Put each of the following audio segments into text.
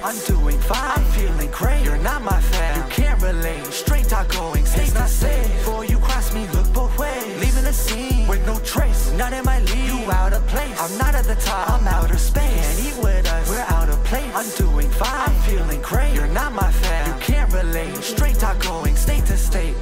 I'm doing fine, I'm feeling great. You're not my fan, you can't relate. Straight talk going, stays not safe. Before you cross me, look both ways. Leaving the scene with no trace, none in my league. You out of place, I'm not at the top, I'm outer space. Can't eat with us, we're out of place. I'm doing fine, I'm feeling great. You're not my fan, you can't relate. Straight talk going, state to state.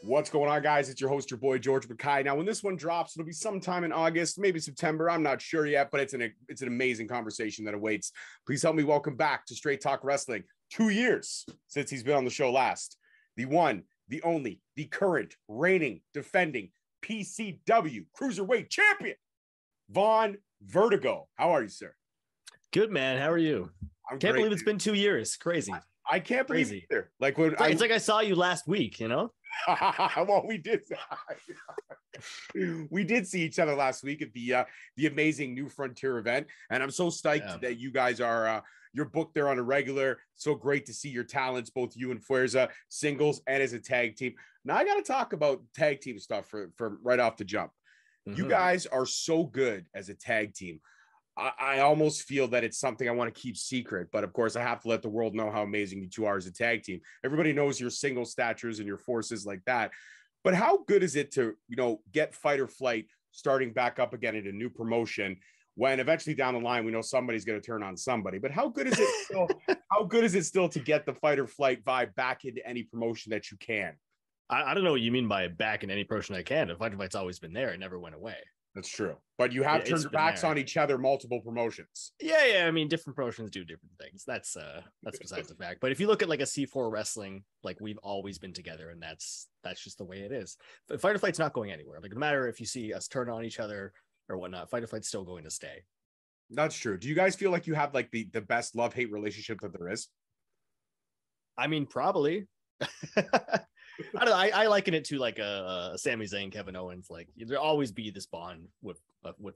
What's going on, guys? It's your host, your boy, George Mackay. Now, when this one drops, it'll be sometime in August, maybe September. I'm not sure yet, but it's an amazing conversation that awaits. Please help me welcome back to Straight Talk Wrestling. 2 years since he's been on the show last. The one, the only, the current, reigning, defending PCW Cruiserweight Champion, Vaughn Vertigo. How are you, sir? Good, man. How are you? I'm Can't great, believe it's dude. been 2 years. Crazy. I can't believe it either. Like when It's like I saw you last week, you know? Well, we did see each other last week at the amazing New Frontier event, and I'm so psyched that you guys are you're booked there on a regular. So great to see your talents, both you and Fuerza, singles and as a tag team. Now I got to talk about tag team stuff for right off the jump. You guys are so good as a tag team. I almost feel that it's something I want to keep secret, but of course I have to let the world know how amazing you two are as a tag team. Everybody knows your single statures and your forces like that, but how good is it to, get Fight or Flight starting back up again in a new promotion when eventually down the line, we know somebody's going to turn on somebody, but how good is it still, how good is it still to get the Fight or Flight vibe back into any promotion that you can? I don't know what you mean by back in any promotion I can. The Fight or Flight's always been there. It never went away. That's true. But you have turned your backs on each other multiple promotions. Yeah. I mean, different promotions do different things. That's besides the fact. But if you look at like a C4 wrestling, like we've always been together, and that's just the way it is. But Fight or Flight's not going anywhere. Like no matter if you see us turn on each other or whatnot, Fight or Flight's still going to stay. That's true. Do you guys feel like you have like the best love-hate relationship that there is? I mean, probably. I don't know. I liken it to like a Sami Zayn, Kevin Owens. Like there'll always be this bond with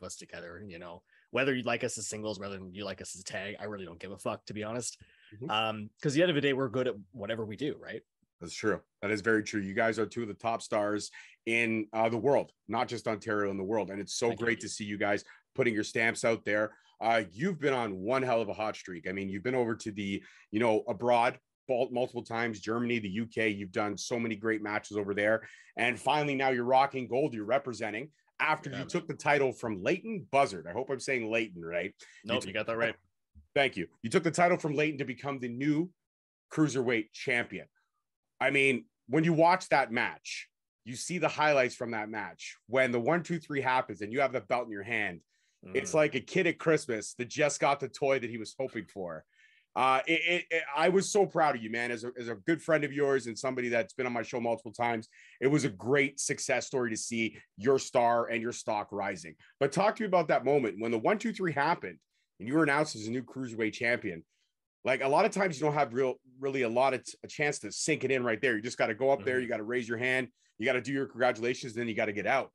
us together. Whether you like us as singles, whether you like us as a tag, I really don't give a fuck, to be honest. Because at the end of the day, we're good at whatever we do, right? That's true. That is very true. You guys are two of the top stars in the world, not just Ontario, in the world, and it's so great to see you guys putting your stamps out there. You've been on one hell of a hot streak. I mean, you've been over to the abroad multiple times, Germany, the UK. You've done so many great matches over there, and finally now you're rocking gold. You're representing after you took the title from Leighton Buzzard. I hope I'm saying Leighton right. Nope, you got that right. Thank you. You took the title from Leighton to become the new Cruiserweight champion. I mean, when you watch that match, you see the highlights from that match. When the 1, 2, 3 happens and you have the belt in your hand, it's like a kid at Christmas that just got the toy that he was hoping for. I was so proud of you, man. As a good friend of yours and somebody that's been on my show multiple times, it was a great success story to see your star and your stock rising. But talk to me about that moment when the 1, 2, 3 happened and you were announced as a new Cruiserweight champion. Like a lot of times you don't have really a chance to sink it in right there. You just got to go up there. You got to raise your hand. You got to do your congratulations. Then you got to get out.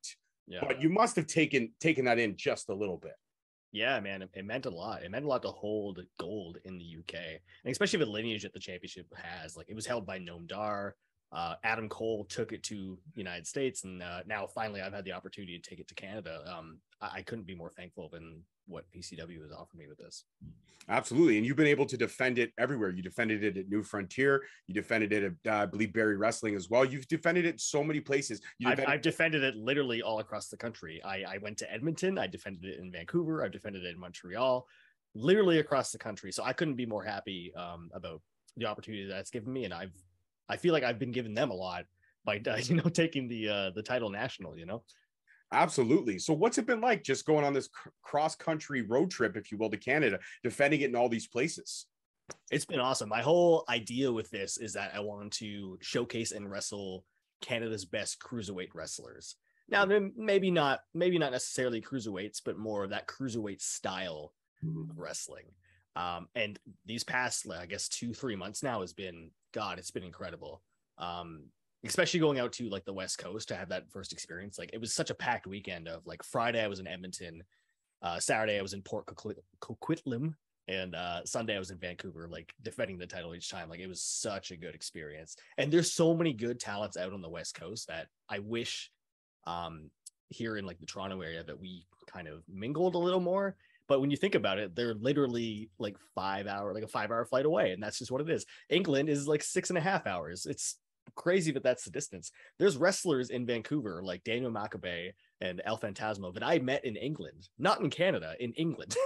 Yeah. But you must have taken that in just a little bit. Yeah, man, it meant a lot. It meant a lot to hold gold in the UK, and especially the lineage that the championship has. Like it was held by Noam Dar. Adam Cole took it to the United States, and now finally I've had the opportunity to take it to Canada. I couldn't be more thankful than what PCW has offered me with this. Absolutely. And you've been able to defend it everywhere. You defended it at New Frontier. You defended it at, I believe, Barry Wrestling as well. You've defended it so many places. I've defended it literally all across the country. I went to Edmonton. I defended it in Vancouver. I've defended it in Montreal, literally across the country. So I couldn't be more happy about the opportunity that's given me. And I feel like I've been giving them a lot by, taking the title national, Absolutely. So what's it been like just going on this cross-country road trip, if you will, to Canada, defending it in all these places? It's been awesome. My whole idea with this is that I want to showcase and wrestle Canada's best cruiserweight wrestlers. Now, maybe not necessarily cruiserweights, but more of that cruiserweight style of wrestling. And these past, I guess, 2-3 months now it's been incredible. Especially going out to like the West Coast to have that first experience. Like it was such a packed weekend of like Friday I was in Edmonton, Saturday I was in Port Coquitlam, and Sunday I was in Vancouver, like defending the title each time. Like it was such a good experience. And there's so many good talents out on the West Coast that I wish here in like the Toronto area that we kind of mingled a little more. But when you think about it, they're literally like a 5 hour flight away. And that's just what it is. England is like 6.5 hours. It's crazy that that's the distance. There's wrestlers in Vancouver like Daniel Makabe and El Phantasmo that I met in England, not in Canada, in England.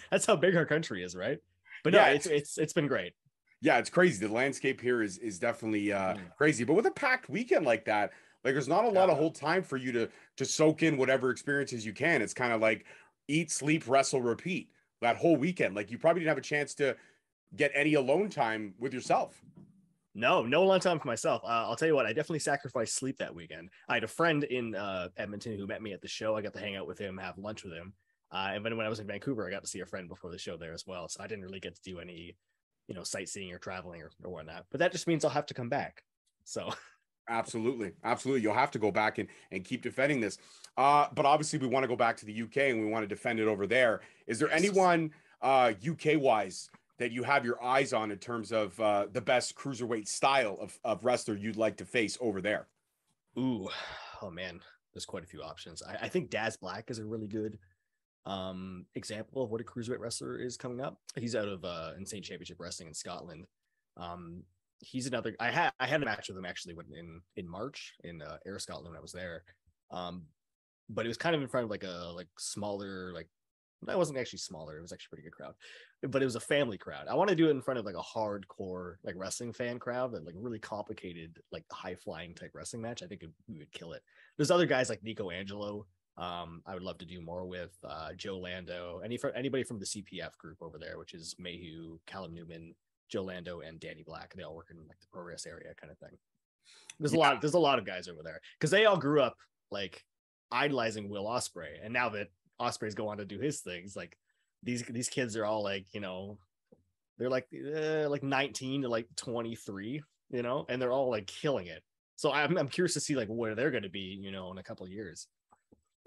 That's how big our country is, right? But no, Yeah. it's been great. Yeah, it's crazy. The landscape here is definitely crazy. But with a packed weekend like that, like there's not a lot of whole time for you to soak in whatever experiences you can. It's kind of like eat, sleep, wrestle, repeat that whole weekend. Like you probably didn't have a chance to get any alone time with yourself. No alone time for myself. I'll tell you what, I definitely sacrificed sleep that weekend. I had a friend in Edmonton who met me at the show. I got to hang out with him, have lunch with him. And then when I was in Vancouver, I got to see a friend before the show there as well. So I didn't really get to do any, sightseeing or traveling or whatnot. But that just means I'll have to come back. So Absolutely. You'll have to go back and keep defending this. But obviously we want to go back to the UK and we want to defend it over there. Is there anyone UK wise that you have your eyes on in terms of the best cruiserweight style of wrestler you'd like to face over there? Ooh, oh man, there's quite a few options. I think Daz Black is a really good example of what a cruiserweight wrestler is coming up. He's out of Insane Championship Wrestling in Scotland. He's another. I had a match with him actually in March in Air Scotland when I was there. But it was kind of in front of like a smaller, like that wasn't actually smaller. It was actually a pretty good crowd, but it was a family crowd. I want to do it in front of like a hardcore like wrestling fan crowd, that like really complicated like high flying type wrestling match. I think we would kill it. There's other guys like Nico Angelo. I would love to do more with Joe Lando, anybody from the CPF group over there, which is Mayhew, Callum Newman, Joe Lando, and Danny Black. They all work in like the progress area kind of thing. There's a lot of guys over there because they all grew up like idolizing Will Ospreay, and now that Ospreay's go on to do his things, like these kids are all like, they're like 19 to like 23, and they're all like killing it. So I'm curious to see like where they're going to be, in a couple of years.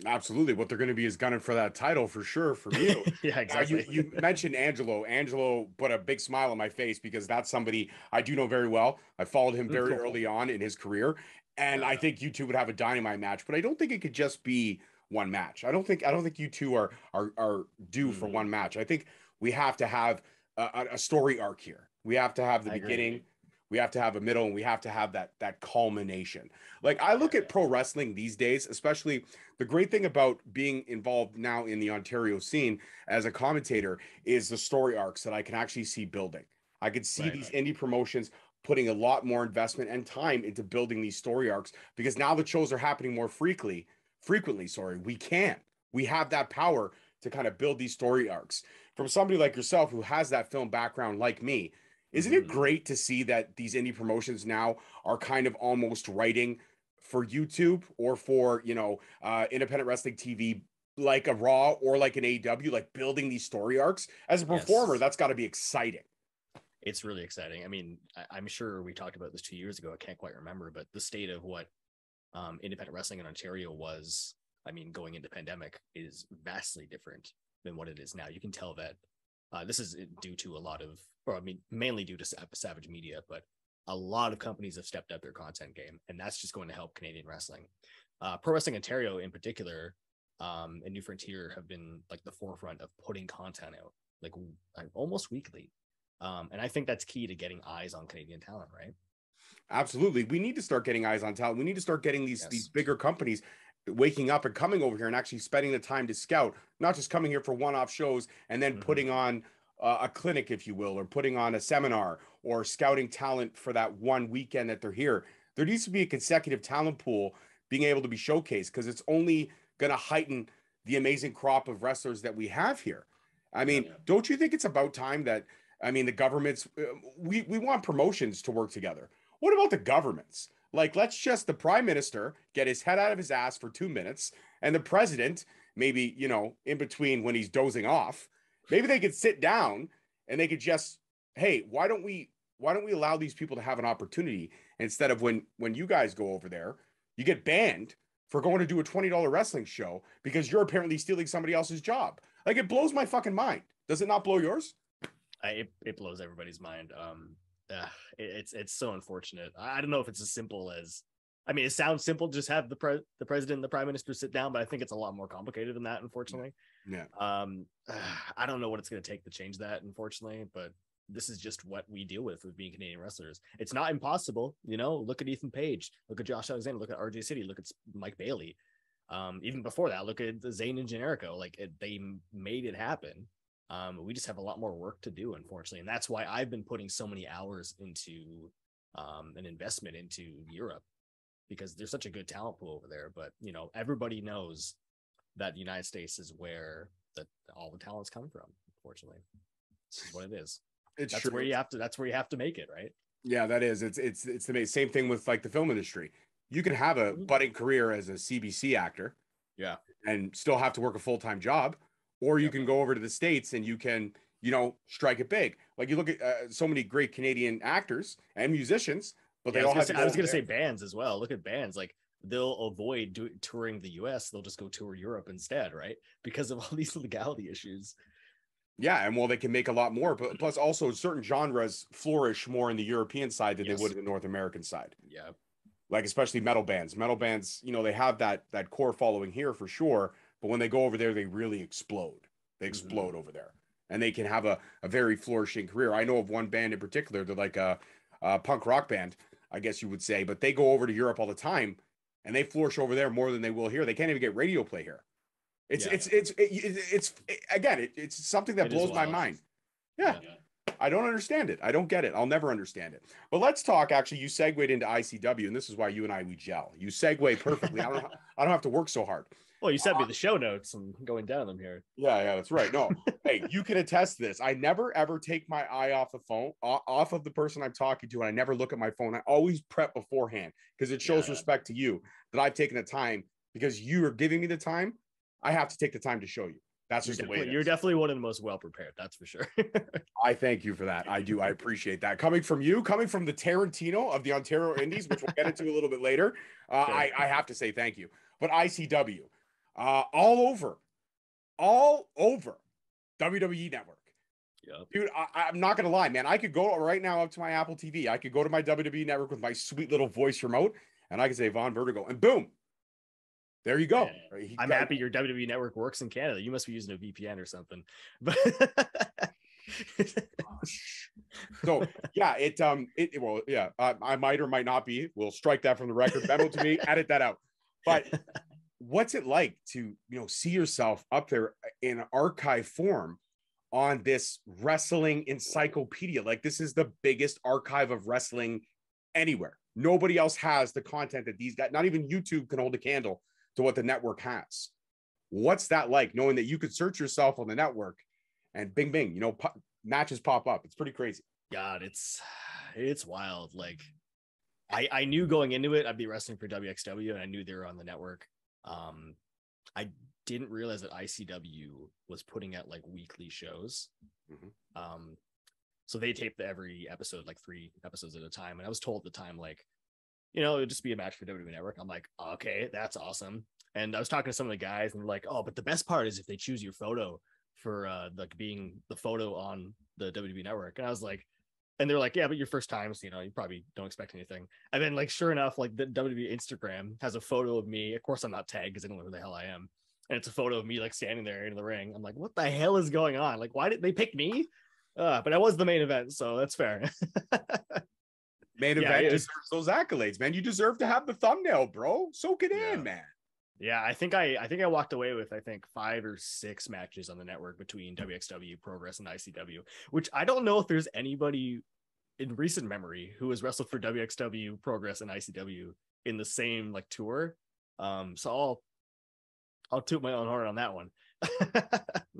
Absolutely. What they're going to be is gunning for that title for sure for you. Yeah, exactly. You mentioned Angelo. Angelo put a big smile on my face because that's somebody I do know very well. I followed him very early on in his career. And I think you two would have a dynamite match, but I don't think it could just be one match. I don't think you two are due for one match. I think we have to have a story arc here. We have to have the beginning. We have to have a middle, and we have to have that culmination. Like I look at pro wrestling these days, especially the great thing about being involved now in the Ontario scene as a commentator is the story arcs that I can actually see building. I could see these indie promotions putting a lot more investment and time into building these story arcs because now the shows are happening more frequently. We have that power to kind of build these story arcs. From somebody like yourself who has that film background like me, isn't it great to see that these indie promotions now are kind of almost writing for YouTube or for, independent wrestling TV, like a Raw or like an AEW, like building these story arcs? As a performer, that's got to be exciting. It's really exciting. I mean, I'm sure we talked about this 2 years ago. I can't quite remember, but the state of what independent wrestling in Ontario was, going into pandemic, is vastly different than what it is now. You can tell that this is due to mainly due to Savage Media, but a lot of companies have stepped up their content game, and that's just going to help Canadian wrestling. Pro Wrestling Ontario in particular, and New Frontier have been like the forefront of putting content out like almost weekly. And I think that's key to getting eyes on Canadian talent, right? Absolutely. We need to start getting eyes on talent. We need to start getting these bigger companies waking up and coming over here and actually spending the time to scout, not just coming here for one-off shows and then putting on a clinic, if you will, or putting on a seminar or scouting talent for that one weekend that they're here. There needs to be a consecutive talent pool being able to be showcased because it's only going to heighten the amazing crop of wrestlers that we have here. Don't you think it's about time that, the governments, we want promotions to work together. What about the governments? Like, let's just the prime minister get his head out of his ass for 2 minutes, and the president, maybe, in between when he's dozing off, maybe they could sit down and they could just, hey, why don't we allow these people to have an opportunity instead of when you guys go over there, you get banned for going to do a $20 wrestling show because you're apparently stealing somebody else's job. Like, it blows my fucking mind. Does it not blow yours? It blows everybody's mind. It's so unfortunate. I don't know if it's as simple as I mean, it sounds simple, just have the president and the prime minister sit down, but I think it's a lot more complicated than that, unfortunately. Yeah. I don't know what it's going to take to change that, unfortunately, but this is just what we deal with being Canadian wrestlers. It's not impossible, you know. Look at Ethan Page, look at Josh Alexander, look at RJ City, look at Mike Bailey. Even before that, look at Zayn and Generico. Like they made it happen. We just have a lot more work to do, unfortunately, and that's why I've been putting so many hours into an investment into Europe, because there's such a good talent pool over there. But you know, everybody knows that the United States is where all the talents come from. Unfortunately, this is what it is. That's true. That's where you have to make it, right? Yeah, that is. It's the same thing with like the film industry. You can have a budding career as a CBC actor, yeah, and still have to work a full-time job, or you can go over to the States and you can, you know, strike it big. Like you look at so many great Canadian actors and musicians, but they all have. I was going to say bands as well. Look at bands, like they'll avoid touring the US. They'll just go tour Europe instead, right? Because of all these legality issues. Yeah, and well, they can make a lot more, but plus also certain genres flourish more in the European side than they would in the North American side. Yeah. Like especially metal bands. Metal bands, you know, they have that core following here for sure, but when they go over there, they really explode. They explode over there, and they can have a very flourishing career. I know of one band in particular. They're like a punk rock band, I guess you would say, but they go over to Europe all the time, and they flourish over there more than they will here. They can't even get radio play here. It's something that blows my mind. Yeah. I don't understand it. I don't get it. I'll never understand it. But let's talk. Actually, you segued into ICW, and this is why you and we gel. You segue perfectly. I don't have to work so hard. Well, you sent me the show notes and going down them here. Yeah, that's right. No, hey, you can attest to this. I never ever take my eye off the phone, off of the person I'm talking to, and I never look at my phone. I always prep beforehand because it shows respect to you that I've taken the time, because you are giving me the time. I have to take the time to show you. That's just the way it is. You're definitely one of the most well-prepared. That's for sure. I thank you for that. I do. I appreciate that. Coming from you, coming from the Tarantino of the Ontario Indies, which we'll get into a little bit later. I have to say thank you. But ICW, all over WWE Network. Yep. Dude, I'm not going to lie, man. I could go right now up to my Apple TV. I could go to my WWE Network with my sweet little voice remote, and I could say Von Vertigo, and boom. There you go. I'm happy your WWE Network works in Canada. You must be using a VPN or something. But so yeah, I might or might not be. We'll strike that from the record. Memo to me, edit that out. But what's it like to, you know, see yourself up there in archive form on this wrestling encyclopedia? Like, this is the biggest archive of wrestling anywhere. Nobody else has the content that these guys, not even YouTube can hold a candle to what the network has. What's that like, knowing that you could search yourself on the network and bing, bing, you know, matches pop up? It's pretty crazy. God, it's wild. Like I knew going into it, I'd be wrestling for WXW, and I knew they were on the network. I didn't realize that ICW was putting out like weekly shows. So they taped every episode, like 3 episodes at a time. And I was told at the time, like, you know, it would just be a match for WWE Network. I'm like, okay, that's awesome. And I was talking to some of the guys, and they're like, oh, but the best part is if they choose your photo for like being the photo on the WWE Network. And I was like, and they're like, yeah, but your first time, so, you know, you probably don't expect anything. And then, like, sure enough, like the WWE Instagram has a photo of me. Of course, I'm not tagged because I don't know who the hell I am. And it's a photo of me like standing there in the ring. I'm like, what the hell is going on? Like, why did they pick me? But I was the main event, so that's fair. Main event deserves those accolades, man. You deserve to have the thumbnail, bro. Soak it in, man. Yeah, I think I walked away with 5 or 6 matches on the network between WXW, Progress, and ICW, which I don't know if there's anybody in recent memory who has wrestled for WXW, Progress, and ICW in the same like tour. So I'll toot my own horn on that one.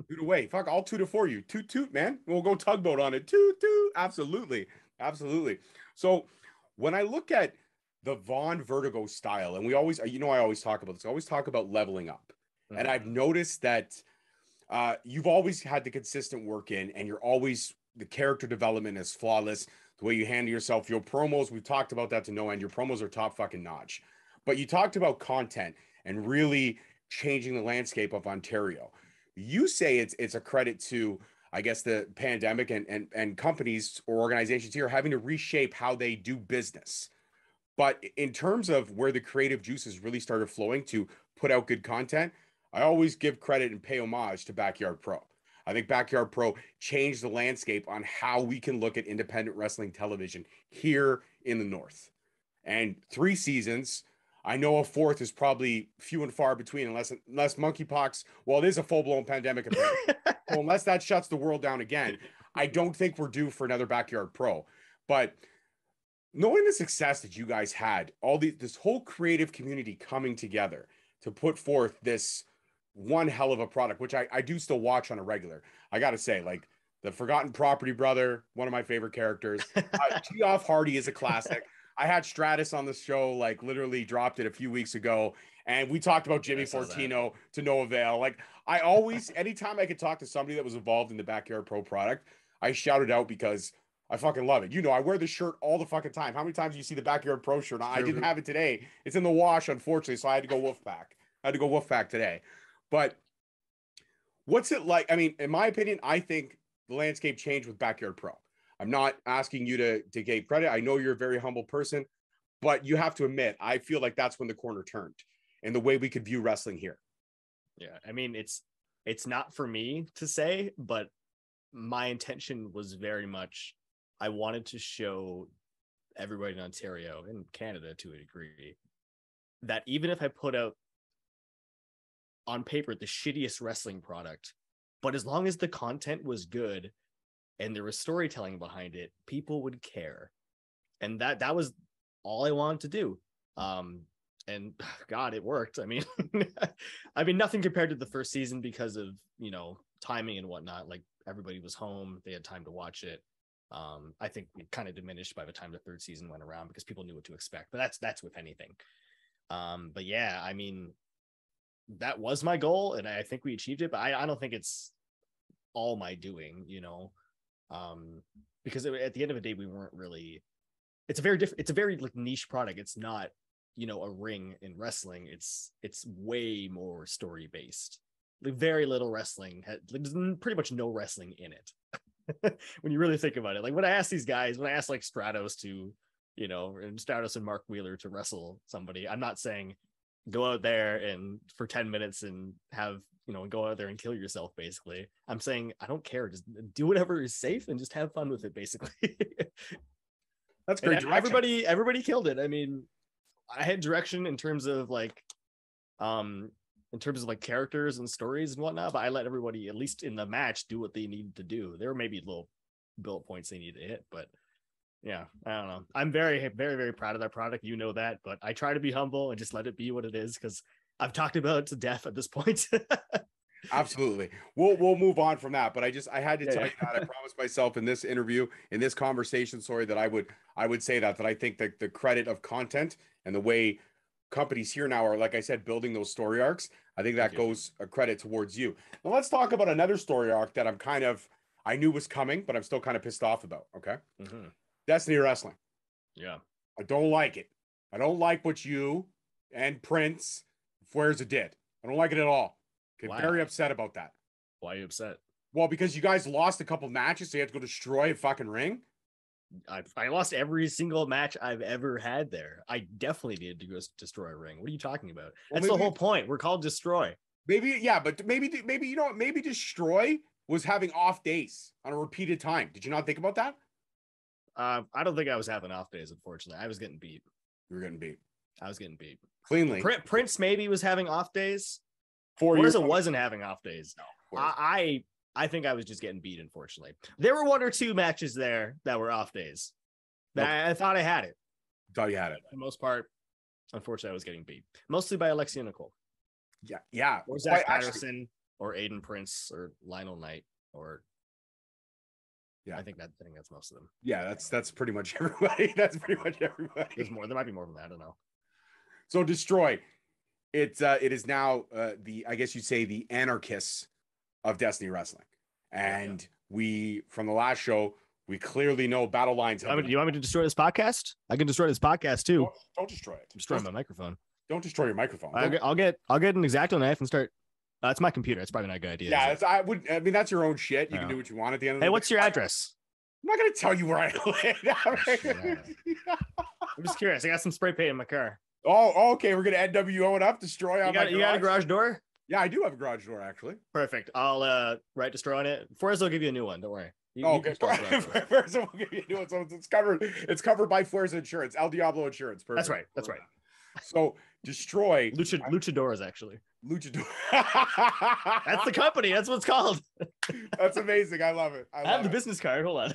Toot away. Fuck, I'll toot it for you. Toot toot, man. We'll go tugboat on it. Toot toot. Absolutely. So when I look at the Von Vertigo style, and we always, you know, I always talk about this. I always talk about leveling up. And I've noticed that you've always had the consistent work in, and you're always, the character development is flawless. The way you handle yourself, your promos, we've talked about that to no end. Your promos are top fucking notch. But you talked about content and really changing the landscape of Ontario. You say it's a credit to, I guess, the pandemic and companies or organizations here having to reshape how they do business. But in terms of where the creative juices really started flowing to put out good content, I always give credit and pay homage to Backyard Pro. I think Backyard Pro changed the landscape on how we can look at independent wrestling television here in the North. And 3 seasons, I know a 4th is probably few and far between unless monkeypox, well, it is a full-blown pandemic. Well, unless that shuts the world down again, I don't think we're due for another Backyard Pro. But knowing the success that you guys had, this whole creative community coming together to put forth this one hell of a product, which I do still watch on a regular. I got to say, like the Forgotten Property brother, one of my favorite characters. Geoff Hardy is a classic. I had Stratus on the show, like literally dropped it a few weeks ago. And we talked about Jimmy Fortino to no avail. Like I always, anytime I could talk to somebody that was involved in the Backyard Pro product, I shouted out because I fucking love it. You know, I wear the shirt all the fucking time. How many times do you see the Backyard Pro shirt? I didn't have it today. It's in the wash, unfortunately. So I had to go Wolfpack today. But what's it like? I mean, in my opinion, I think the landscape changed with Backyard Pro. I'm not asking you to give credit. I know you're a very humble person, but you have to admit, I feel like that's when the corner turned in the way we could view wrestling here. Yeah. I mean, it's not for me to say, but my intention was very much, I wanted to show everybody in Ontario and Canada to a degree that even if I put out on paper the shittiest wrestling product, but as long as the content was good and there was storytelling behind it, people would care. And that was all I wanted to do. And God, it worked. I mean, nothing compared to the first season because of, you know, timing and whatnot. Like everybody was home, they had time to watch it. I think it kind of diminished by the time the 3rd season went around because people knew what to expect, but that's with anything. But yeah, I mean, that was my goal and I think we achieved it, but I don't think it's all my doing, you know, because at the end of the day, we weren't really, it's a very like niche product. It's not, you know, a ring in wrestling. It's way more story based. Like very little wrestling, there's pretty much no wrestling in it. When you really think about it, like when I ask these guys, when I ask like Stratos to, you know, and Stratos and Mark Wheeler to wrestle somebody, I'm not saying go out there and for 10 minutes and have, you know, go out there and kill yourself. Basically, I'm saying, I don't care. Just do whatever is safe and just have fun with it. Basically. That's great. Everybody killed it. I mean, I had direction in terms of like characters and stories and whatnot, but I let everybody, at least in the match, do what they needed to do. There were maybe little bullet points they needed to hit, but yeah, I don't know. I'm very, very, very proud of that product. You know that, but I try to be humble and just let it be what it is because I've talked about it to death at this point. Absolutely. We'll move on from that, but I had to tell you that I promised myself in this interview, in this conversation, that I would say that I think that the credit of content and the way companies here now are, like I said, building those story arcs, I think that goes a credit towards you. Now let's talk about another story arc that I knew was coming, but I'm still kind of pissed off about. Okay. Mm-hmm. Destiny Wrestling. Yeah. I don't like it. I don't like what you and Prince Fuerza did. I don't like it at all. I'm very upset about that. Why are you upset? Well, because you guys lost a couple matches, so you had to go destroy a fucking ring. I lost every single match I've ever had there. I definitely needed to go destroy a ring. What are you talking about? That's the whole point. We're called Destroy. Maybe, yeah, but maybe you know what? Maybe Destroy was having off days on a repeated time. Did you not think about that? I don't think I was having off days, unfortunately. I was getting beat. You were getting beat. I was getting beat. Cleanly. Prince maybe was having off days. 4 years ago. Wasn't having off days. No. I think I was just getting beat, unfortunately. There were 1 or 2 matches there that were off days. I thought I had it. Thought you had it. For the most part, unfortunately, I was getting beat. Mostly by Alexia Nicole. Yeah. Or Zach Patterson, or Aiden Prince, or Lionel Knight, or... Yeah, I think that's most of them. Yeah, that's pretty much everybody. That's pretty much everybody. There's more. There might be more than that. I don't know. So Destroy, it is now I guess you'd say the anarchists of Destiny Wrestling, and we from the last show we clearly know battle lines. Do you want me to destroy this podcast? I can destroy this podcast too. Don't destroy it. I'm destroying my microphone. Don't destroy your microphone. I'll get an X-Acto knife and start. It's my computer. It's probably not a good idea. Yeah, I mean, that's your own shit. You can do what you want at the end of the day. Hey, what's your address? I'm not going to tell you where I live. I'm just curious. I got some spray paint in my car. Oh, okay. We're gonna NWO it up, destroy on You got a garage door? Yeah, I do have a garage door actually. Perfect. I'll write destroy on it. Forrest will give you a new one. Don't worry. Okay. Fuerza will give you a new one. So it's covered by Fuerza Insurance, El Diablo Insurance. Perfect. That's right. So destroy Luchadores, actually. Luchador. That's the company. That's what it's called. That's amazing. I love it. I have the business card. Hold on.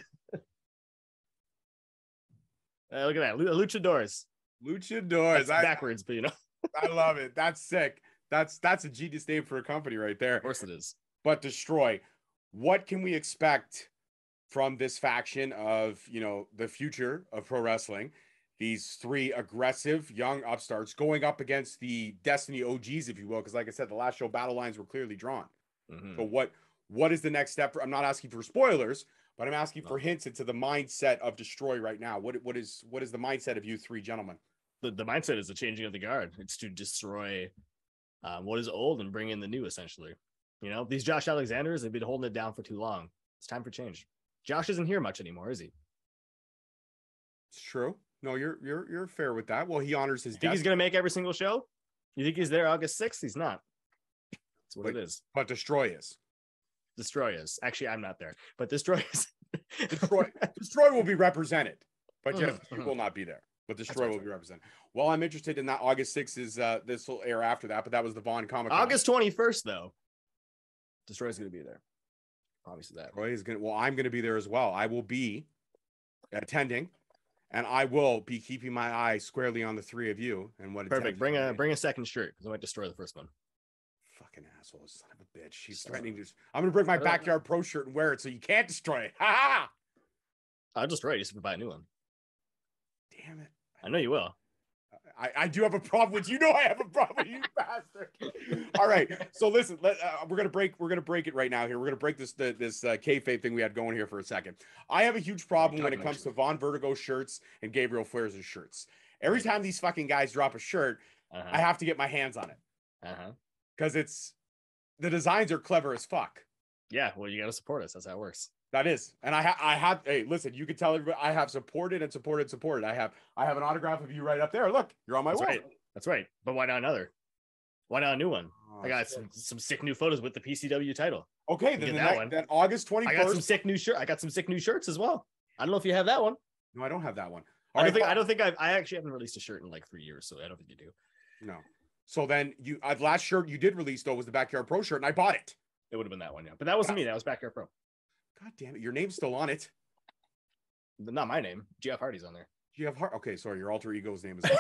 Look at that. Luchadores. Luchadors. Backwards, but you know. I love it. That's sick. That's a genius name for a company right there. Of course it is. But destroy. What can we expect from this faction of, the future of pro wrestling? These three aggressive young upstarts going up against the Destiny OGs, if you will, because like I said, the last show battle lines were clearly drawn. Mm-hmm. So what is the next step? I'm not asking for spoilers, but I'm asking for hints into the mindset of Destroy right now. What is the mindset of you three gentlemen? The mindset is the changing of the guard. It's to destroy what is old and bring in the new, essentially. These Josh Alexanders, they've been holding it down for too long. It's time for change. Josh isn't here much anymore, is he? It's true. No, you're fair with that. Well, he honors his death. Think he's going to make every single show? You think he's there August 6th? He's not. That's what it is. But Destroy is. Destroy is. Actually, I'm not there, but Destroy is. Destroy will be represented, but Jeff will not be there. But Destroy will be represented. Well, I'm interested in that. August 6th is this will air after that, but that was the Vaughn Comic-Con. August 21st, though. Destroy's going to be there. Obviously that. Destroy is I'm going to be there as well. I will be attending. And I will be keeping my eye squarely on the three of you and what. Perfect. Bring a second shirt because I might destroy the first one. Fucking asshole, son of a bitch. She's threatening to. I'm gonna bring my Backyard Pro shirt and wear it so you can't destroy it. Ha ha! I'll destroy it. You just buy a new one. Damn it! I know you will. I do have a problem with you. I have a problem with you, bastard. All right, so listen, we're gonna break it right now. Here, we're gonna break this kayfabe thing we had going here for a second. I have a huge problem when it comes to Von Vertigo shirts and Gabriel Fuerza shirts. Every time these fucking guys drop a shirt, I have to get my hands on it because the designs are clever as fuck. Yeah, well, you got to support us. That's how it works. That is, and I have. Hey, listen, you can tell everybody I have supported. I have an autograph of you right up there. Look, you're on my wall. That's right. But why not another? Why not a new one? I got some sick new photos with the PCW title. Okay, then August 21st. I got some sick new shirt. I got some sick new shirts as well. I don't know if you have that one. No, I don't have that one. I don't think I actually haven't released a shirt in like 3 years, so I don't think you do. No. So then last shirt you did release though was the Backyard Pro shirt, and I bought it. It would have been that one, yeah. But that wasn't me. That was Backyard Pro. God damn it! Your name's still on it. Not my name. GF Hardy's on there. GF Hardy. Okay, sorry. Your alter ego's name is.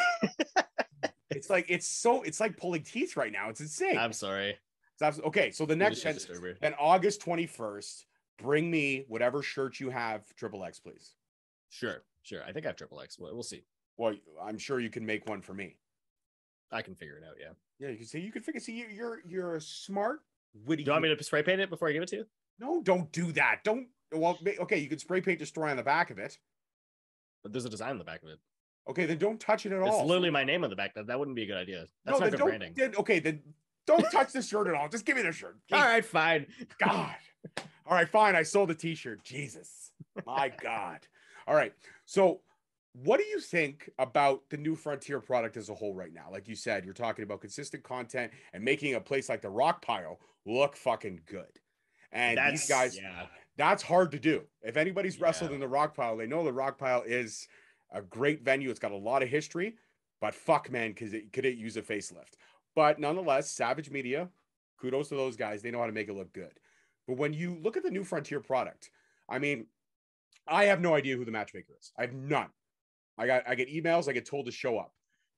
It's like pulling teeth right now. It's insane. I'm sorry. Okay, so the next then August 21st, bring me whatever shirt you have, XXX, please. Sure. I think I have XXX. We'll see. Well, I'm sure you can make one for me. I can figure it out. Yeah. Yeah, you can see. You can figure. See, you're a smart, witty. Do you want me to spray paint it before I give it to you? No, don't do that. Don't. Well, okay, you can spray paint Destroy on the back of it. But there's a design on the back of it. Okay, then don't touch it at all. It's literally my name on the back. That wouldn't be a good idea. That's not good branding. Then don't touch the shirt at all. Just give me the shirt. All right, fine. God. All right, fine. I sold the t-shirt. Jesus. My God. All right. So what do you think about the New Frontier product as a whole right now? Like you said, you're talking about consistent content and making a place like the Rock Pile look fucking good. And these guys, that's hard to do. If anybody's wrestled in the Rock Pile, they know the Rock Pile is a great venue. It's got a lot of history, but fuck, man, could it use a facelift? But nonetheless, Savage Media, kudos to those guys. They know how to make it look good. But when you look at the New Frontier product, I mean, I have no idea who the matchmaker is. I have none. I get emails. I get told to show up.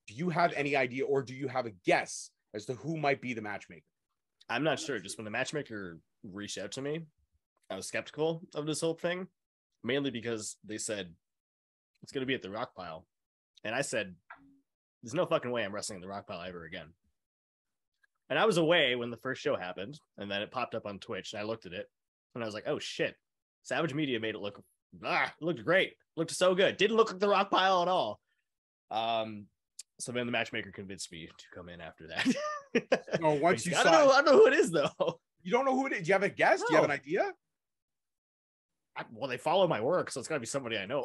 Do you have any idea, or do you have a guess as to who might be the matchmaker? I'm not sure. Just when the matchmaker reached out to me, I was skeptical of this whole thing, mainly because they said it's going to be at the Rock Pile. And I said, there's no fucking way I'm wrestling in the Rock Pile ever again. And I was away when the first show happened, and then it popped up on Twitch, and I looked at it, and I was like, oh shit. Savage Media made it look, it looked great. Looked so good. Didn't look like the Rock Pile at all. So then the matchmaker convinced me to come in after that. No, once you I don't know who it is though. You don't know who it is. Do you have a guess? No. Do you have an idea? Well, they follow my work, so it's gotta be somebody I know.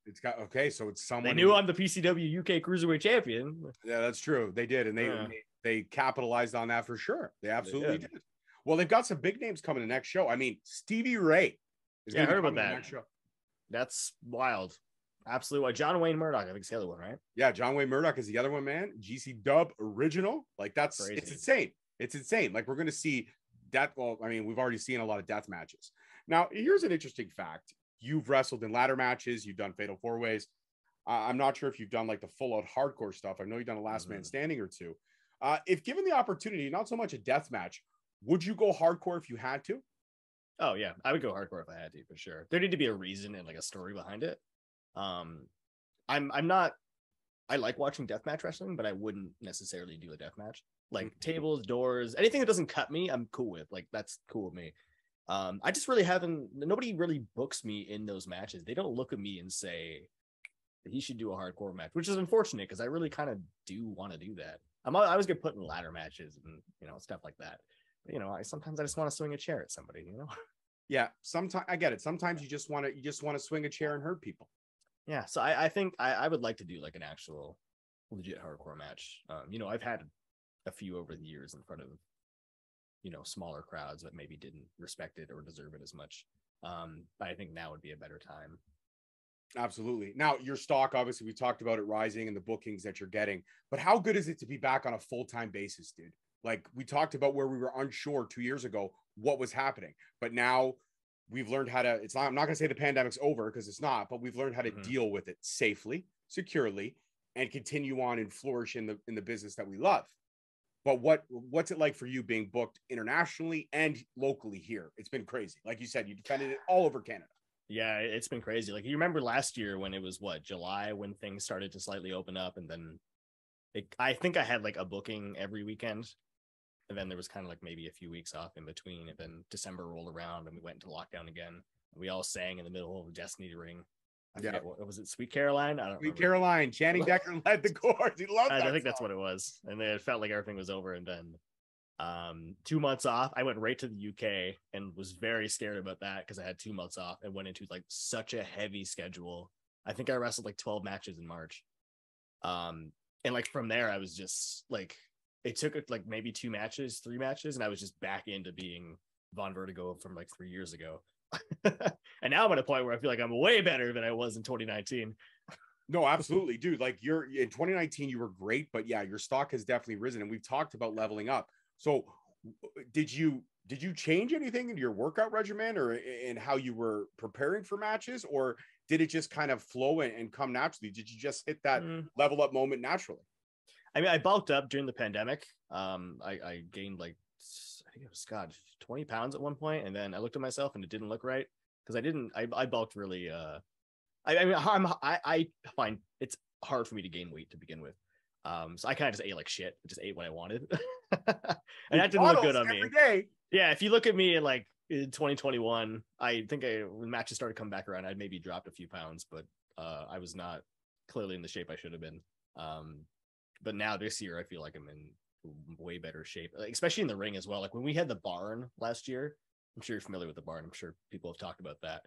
It's got okay, so it's someone. They knew I'm the PCW UK Cruiserweight Champion. Yeah, that's true. They did, and they capitalized on that for sure. They absolutely did. did. Well, they've got some big names coming to the next show. I mean, Stevie Ray is Yeah, I going to heard be about coming to the that. next show. That's wild. Absolutely wild. John Wayne Murdoch, I think it's the other one, right? Yeah, John Wayne Murdoch is the other one, man. GC Dub original, like it's Crazy. insane. It's insane. Like we're going to see that. Well, I mean, we've already seen a lot of death matches. Now, here's an interesting fact. You've wrestled in ladder matches. You've done fatal four ways. I'm not sure if you've done like the full out hardcore stuff. I know you've done a last man standing or two. If given the opportunity, not so much a death match, would you go hardcore if you had to? Oh yeah, I would go hardcore if I had to, for sure. There need to be a reason and like a story behind it. I'm not. I like watching deathmatch wrestling, but I wouldn't necessarily do a deathmatch. Like tables, doors, anything that doesn't cut me, I'm cool with. Like that's cool with me. I just really haven't. Nobody really books me in those matches. They don't look at me and say he should do a hardcore match, which is unfortunate because I really kind of do want to do that. I always get put in ladder matches and stuff like that. But, sometimes I just want to swing a chair at somebody. Yeah, sometimes I get it. Sometimes you just want to swing a chair and hurt people. Yeah, so I think I would like to do like an actual legit hardcore match. I've had a few over the years in front of smaller crowds that maybe didn't respect it or deserve it as much. But I think now would be a better time. Absolutely. Now, your stock, obviously, we talked about it rising and the bookings that you're getting, but how good is it to be back on a full-time basis, dude? Like we talked about where we were unsure 2 years ago what was happening, but now we've learned how to, I'm not going to say the pandemic's over because it's not, but we've learned how to deal with it safely, securely, and continue on and flourish in the business that we love. But what's it like for you being booked internationally and locally here? It's been crazy. Like you said, you defended it all over Canada. Yeah, it's been crazy. Like you remember last year when it was July when things started to slightly open up, and then I think I had like a booking every weekend, and then there was kind of like maybe a few weeks off in between, and then December rolled around and we went into lockdown again. We all sang in the middle of the Destiny ring. I forget, what was it? Sweet Caroline? I don't Sweet remember. Caroline. Channing Decker led the chorus. He loved that. I think that's what it was. And then it felt like everything was over. And then 2 months off, I went right to the UK and was very scared about that because I had 2 months off and went into like such a heavy schedule. I think I wrestled like 12 matches in March. And like from there, I was just like, it took like maybe 3 matches, and I was just back into being Von Vertigo from like 3 years ago. And now I'm at a point where I feel like I'm way better than I was in 2019. No, absolutely, dude. Like you're in 2019, you were great, but yeah, your stock has definitely risen, and we've talked about leveling up. So did you change anything in your workout regimen or in how you were preparing for matches, or did it just kind of flow and come naturally? Did you just hit that level up moment naturally? I mean, I bulked up during the pandemic. I gained like, I think it was 20 pounds at one point, and then I looked at myself and it didn't look right because I bulked really. I find it's hard for me to gain weight to begin with. So I kind of just ate like shit. I just ate what I wanted, and that didn't look good on me. Day. Yeah, if you look at me in 2021, I think when matches started coming back around, I'd maybe dropped a few pounds, but I was not clearly in the shape I should have been. But now this year, I feel like I'm in way better shape, especially in the ring as well. Like when we had the barn last year, I'm sure you're familiar with the barn. I'm sure people have talked about that.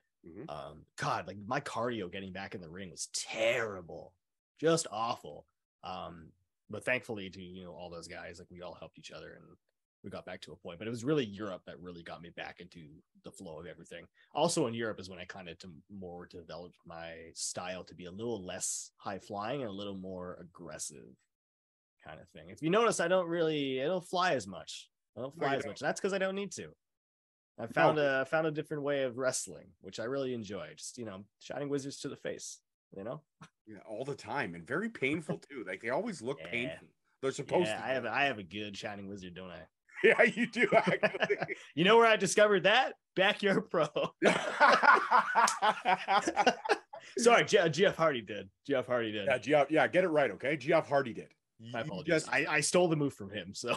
God, like my cardio getting back in the ring was terrible, just awful. But thankfully to all those guys, like we all helped each other and we got back to a point. But it was really Europe that really got me back into the flow of everything. Also in Europe is when I kind of more developed my style to be a little less high flying and a little more aggressive kind of thing. If you notice, I don't fly as much. I don't fly as much. That's because I don't need to. I found a different way of wrestling, which I really enjoy. Just shining wizards to the face. Yeah, all the time, and very painful too. Like they always look painful. They're supposed to. I have a good shining wizard, don't I? Yeah, you do actually. You know where I discovered that? Backyard Pro. Sorry, Jeff Hardy did. Jeff Hardy did. Yeah, get it right, okay? Jeff Hardy did. I apologize. I stole the move from him. So,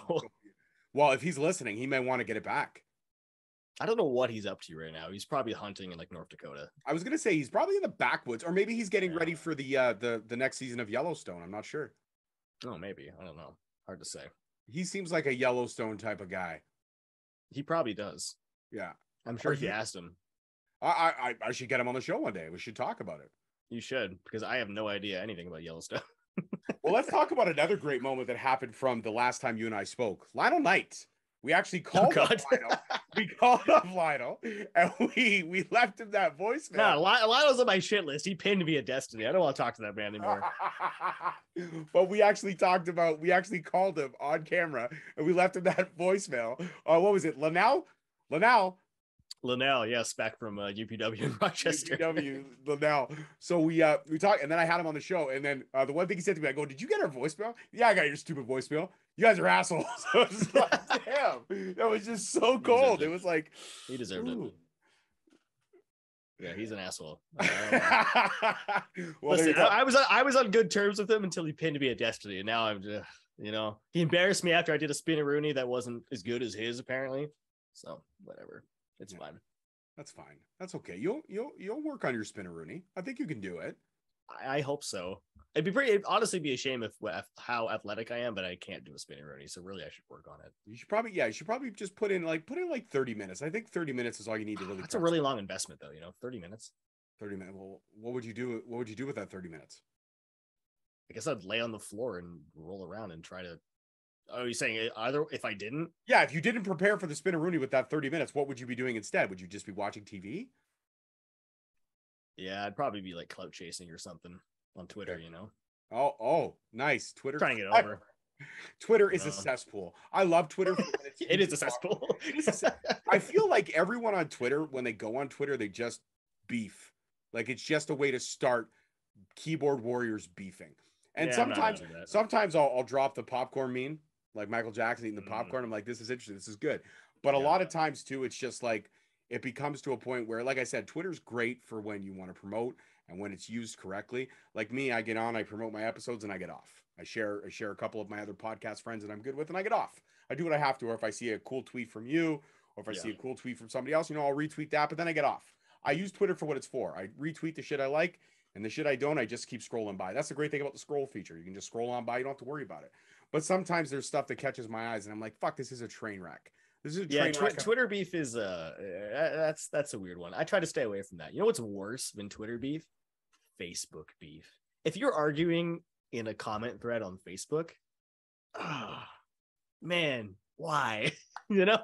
well, if he's listening, he may want to get it back. I don't know what he's up to right now. He's probably hunting in like North Dakota. I was gonna say he's probably in the backwoods, or maybe he's getting ready for the next season of Yellowstone. I'm not sure. Oh, maybe. I don't know. Hard to say. He seems like a Yellowstone type of guy. He probably does. Yeah, I'm sure if you asked him. I should get him on the show one day. We should talk about it. You should, because I have no idea anything about Yellowstone. Well, let's talk about another great moment that happened from the last time you and I spoke. Lionel Knight. We actually called up Lionel. We called up Lionel, and we left him that voicemail. No, Lionel's on my shit list. He pinned me at Destiny. I don't want to talk to that man anymore. But we actually called him on camera, and we left him that voicemail. What was it? Linnell, Linnell, yes, back from UPW in Rochester. UPW, Linnell. So we talked, and then I had him on the show, and then the one thing he said to me, I go, "Did you get our voicemail?" "Yeah, I got your stupid voicemail. You guys are assholes." So it was like, damn, that was just so cold. It was like he deserved it. Yeah, he's an asshole. Well, listen, I was on good terms with him until he pinned me at Destiny, and now I'm just, he embarrassed me after I did a spin-a-rooney that wasn't as good as his apparently. So whatever. It's fine. That's fine. That's okay. You'll work on your spin-a-rooney. I think you can do it. I hope so. It'd honestly be a shame if how athletic I am, but I can't do a spin-a-rooney. So really, I should work on it. You should probably just put in like 30 minutes. I think 30 minutes is all you need to really. That's a really long investment, though. 30 minutes. 30 minutes. Well, what would you do? What would you do with that 30 minutes? I guess I'd lay on the floor and roll around and try to. Oh, you're saying either if I didn't? Yeah, if you didn't prepare for the spin-a-rooney with that 30 minutes, what would you be doing instead? Would you just be watching TV? Yeah, I'd probably be like clout chasing or something on Twitter, Okay. Oh, nice. Twitter. Trying to get over. Twitter is a cesspool. I love Twitter. It is a cesspool. I feel like everyone on Twitter, when they go on Twitter, they just beef. Like it's just a way to start keyboard warriors beefing. And sometimes I'll drop the popcorn meme, like Michael Jackson eating the popcorn. I'm like, this is interesting. This is good. But a lot of times too, it's just like it becomes to a point where, like I said, Twitter's great for when you want to promote and when it's used correctly. Like me, I get on, I promote my episodes, and I get off. I share a couple of my other podcast friends that I'm good with, and I get off. I do what I have to, or if I see a cool tweet from you, or if I see a cool tweet from somebody else, I'll retweet that, but then I get off. I use Twitter for what it's for. I retweet the shit I like, and the shit I don't, I just keep scrolling by. That's the great thing about the scroll feature. You can just scroll on by. You don't have to worry about it. But sometimes there's stuff that catches my eyes, and I'm like, fuck, this is a train wreck. This is a train wreck. Twitter beef is that's a weird one. I try to stay away from that. You know what's worse than Twitter beef? Facebook beef. If you're arguing in a comment thread on Facebook, man, why? Yeah,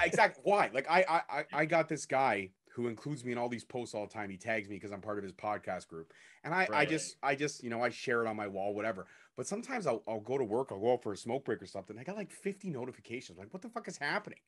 exactly. Why? Like I got this guy who includes me in all these posts all the time. He tags me because I'm part of his podcast group. And I just I share it on my wall, whatever. But sometimes I'll go to work, I'll go out for a smoke break or something. I got like 50 notifications. Like, what the fuck is happening?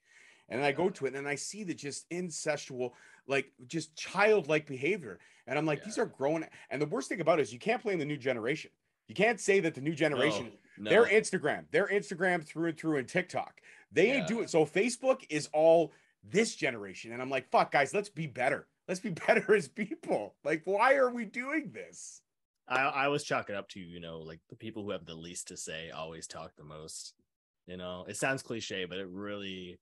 And then I go to it and I see the just incestual, like just childlike behavior. And I'm like, these are grown. And the worst thing about it is you can't blame the new generation. You can't say that the new generation, they're Instagram through and through and TikTok. They ain't do it. So Facebook is all this generation. And I'm like, fuck guys, let's be better. Let's be better as people. Like, why are we doing this? I always chalk it up to, like the people who have the least to say always talk the most. It sounds cliche, but it really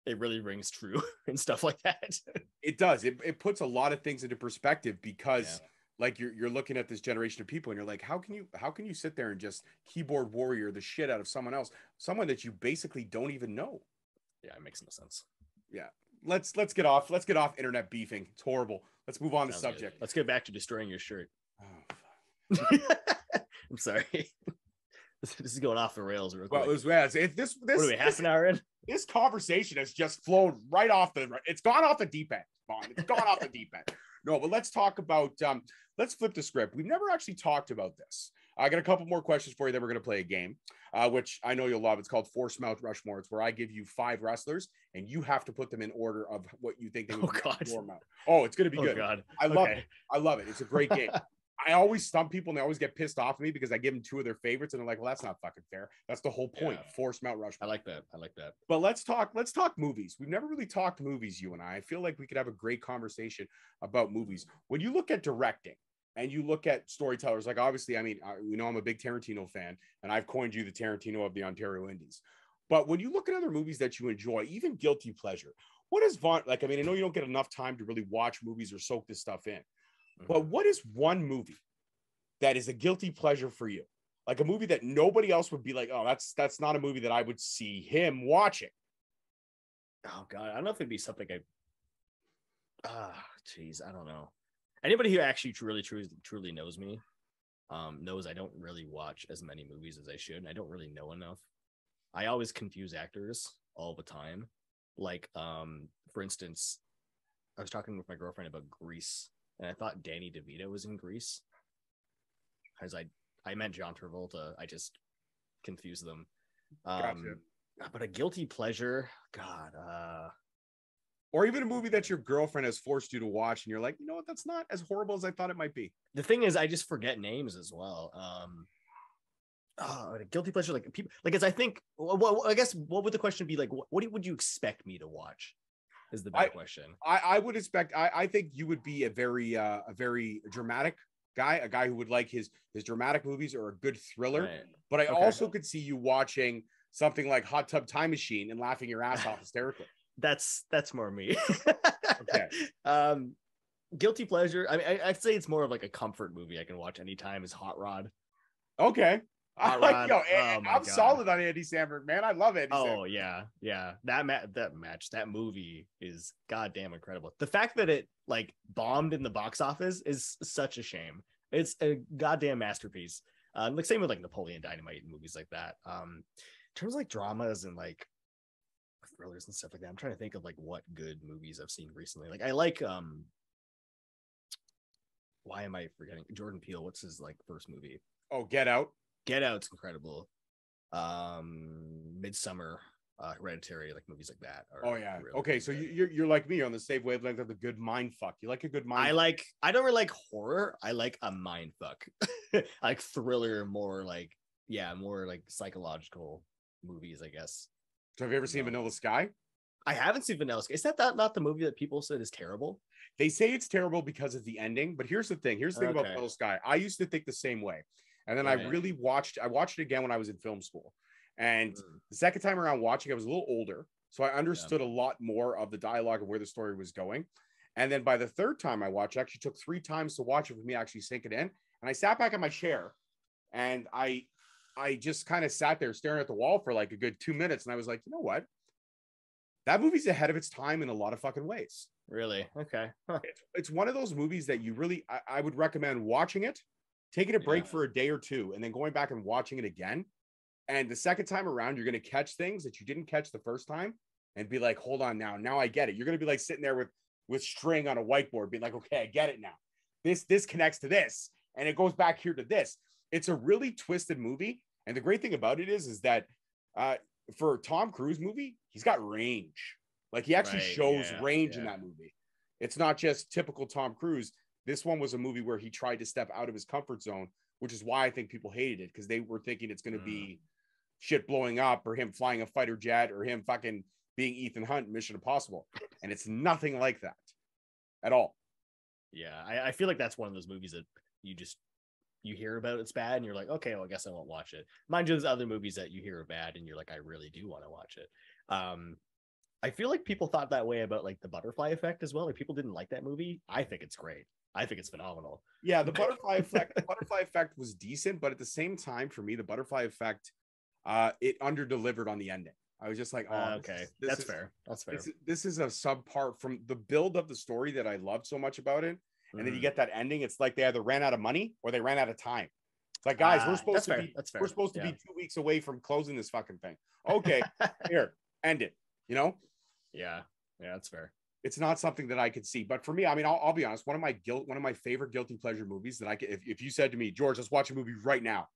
rings true and stuff like that. It does. It puts a lot of things into perspective because like you're looking at this generation of people and you're like, how can you sit there and just keyboard warrior the shit out of someone else, someone that you basically don't even know? Yeah, it makes no sense. Yeah. Let's get off internet beefing. It's horrible. Let's move on to subject. Let's get back to destroying your shirt. Oh, I'm sorry. This is going off the rails real quick. Well, this what are we, half an hour in? This conversation has just flown right off it's gone off the deep end. It's gone off the deep end. No, but let's talk about let's flip the script. We've never actually talked about this. I got a couple more questions for you, then we're going to play a game, which I know you'll love. It's called Force Mount Rushmore. It's where I give you 5 wrestlers, and you have to put them in order of what you think they would be. Oh, it's going to be good. God. I love it. I love it. It's a great game. I always stump people, and they always get pissed off at me because I give them 2 of their favorites, and they're like, well, that's not fucking fair. That's the whole point. Force Mount Rushmore. I like that. But let's talk movies. We've never really talked movies, you and I. I feel like we could have a great conversation about movies. When you look at directing, and you look at storytellers, like obviously, I mean, I'm a big Tarantino fan, and I've coined you the Tarantino of the Ontario Indies. But when you look at other movies that you enjoy, even guilty pleasure, what is Vaughn like? I mean, I know you don't get enough time to really watch movies or soak this stuff in, but what is one movie that is a guilty pleasure for you? Like a movie that nobody else would be like, oh, that's not a movie that I would see him watching. Oh God, I don't know if it'd be something I don't know. Anybody who actually truly knows me knows I don't really watch as many movies as I should, and I don't really know enough. I always confuse actors all the time. Like, for instance, I was talking with my girlfriend about Grease, and I thought Danny DeVito was in Grease, because I meant John Travolta. I just confused them. Gotcha. But a guilty pleasure, God. Or even a movie that your girlfriend has forced you to watch, and you're like, you know what, that's not as horrible as I thought it might be. The thing is, I just forget names as well. A guilty pleasure, like people, like, as I think, well, I guess, what would the question be? Like, what would you expect me to watch? Is the better question. I would expect. I think you would be a very dramatic guy, a guy who would like his dramatic movies or a good thriller. Right. But I also could see you watching something like Hot Tub Time Machine and laughing your ass off hysterically. That's more me. Okay. Guilty pleasure. I mean, I'd say it's more of like a comfort movie I can watch anytime. Is Hot Rod. Okay. Hot Rod. I'm solid on Andy Samberg, man. I love Andy Samberg. Oh yeah. That movie is goddamn incredible. The fact that it like bombed in the box office is such a shame. It's a goddamn masterpiece. Like same with like Napoleon Dynamite and movies like that. In terms of like dramas and like thrillers and stuff like that, I'm trying to think of like what good movies I've seen recently. Like I like why am I forgetting Jordan Peele? What's his like first movie? Oh, Get Out. Get Out's incredible. Midsummer, Hereditary, like movies like that. Oh yeah. Really Okay, good. so you're like me, you're on the same wavelength of the good mind fuck. You like a good mind. I don't really like horror. I like a mind fuck. I like thriller, more like psychological movies, I guess. So have you ever seen Vanilla Sky? I haven't seen Vanilla Sky. Is that not the movie that people said is terrible? They say it's terrible because of the ending, but here's the thing. Here's the thing about Vanilla Sky. I used to think the same way. And then I watched it again when I was in film school. And the second time around watching, I was a little older. So I understood a lot more of the dialogue of where the story was going. And then by the third time I watched, it actually took 3 times to watch it for me to actually sink it in. And I sat back in my chair and I just kind of sat there staring at the wall for like a good 2 minutes. And I was like, you know what? That movie's ahead of its time in a lot of fucking ways. Really? Okay. Huh. It's one of those movies that you really, I would recommend watching it, taking a break for a day or two, and then going back and watching it again. And the second time around, you're going to catch things that you didn't catch the first time and be like, hold on now I get it. You're going to be like sitting there with string on a whiteboard being like, okay, I get it now. This connects to this and it goes back here to this. It's a really twisted movie. And the great thing about it is that for a Tom Cruise movie, he's got range. Like he actually shows range in that movie. It's not just typical Tom Cruise. This one was a movie where he tried to step out of his comfort zone, which is why I think people hated it, because they were thinking it's going to be shit blowing up or him flying a fighter jet or him fucking being Ethan Hunt in Mission Impossible. And it's nothing like that at all. Yeah, I feel like that's one of those movies that you hear about it's bad and you're like, okay, well, I guess I won't watch it. Mind you, there's other movies that you hear are bad and you're like, I really do want to watch it. I feel like people thought that way about like The Butterfly Effect as well. Like people didn't like that movie. I think it's great. I think it's phenomenal. Yeah, the Butterfly Effect. The Butterfly Effect was decent, but at the same time, for me, the Butterfly Effect, it under-delivered on the ending. I was just like, oh, okay, that's fair. That's fair. This is a subpart from the build of the story that I loved so much about it, and then you get that ending. It's like they either ran out of money or they ran out of time. It's like, guys, we're supposed to be 2 weeks away from closing this fucking thing. Okay, here, end it. You know? Yeah, that's fair. It's not something that I could see, but for me, I mean, I'll be honest. One of my favorite guilty pleasure movies that I could, if you said to me, George, let's watch a movie right now,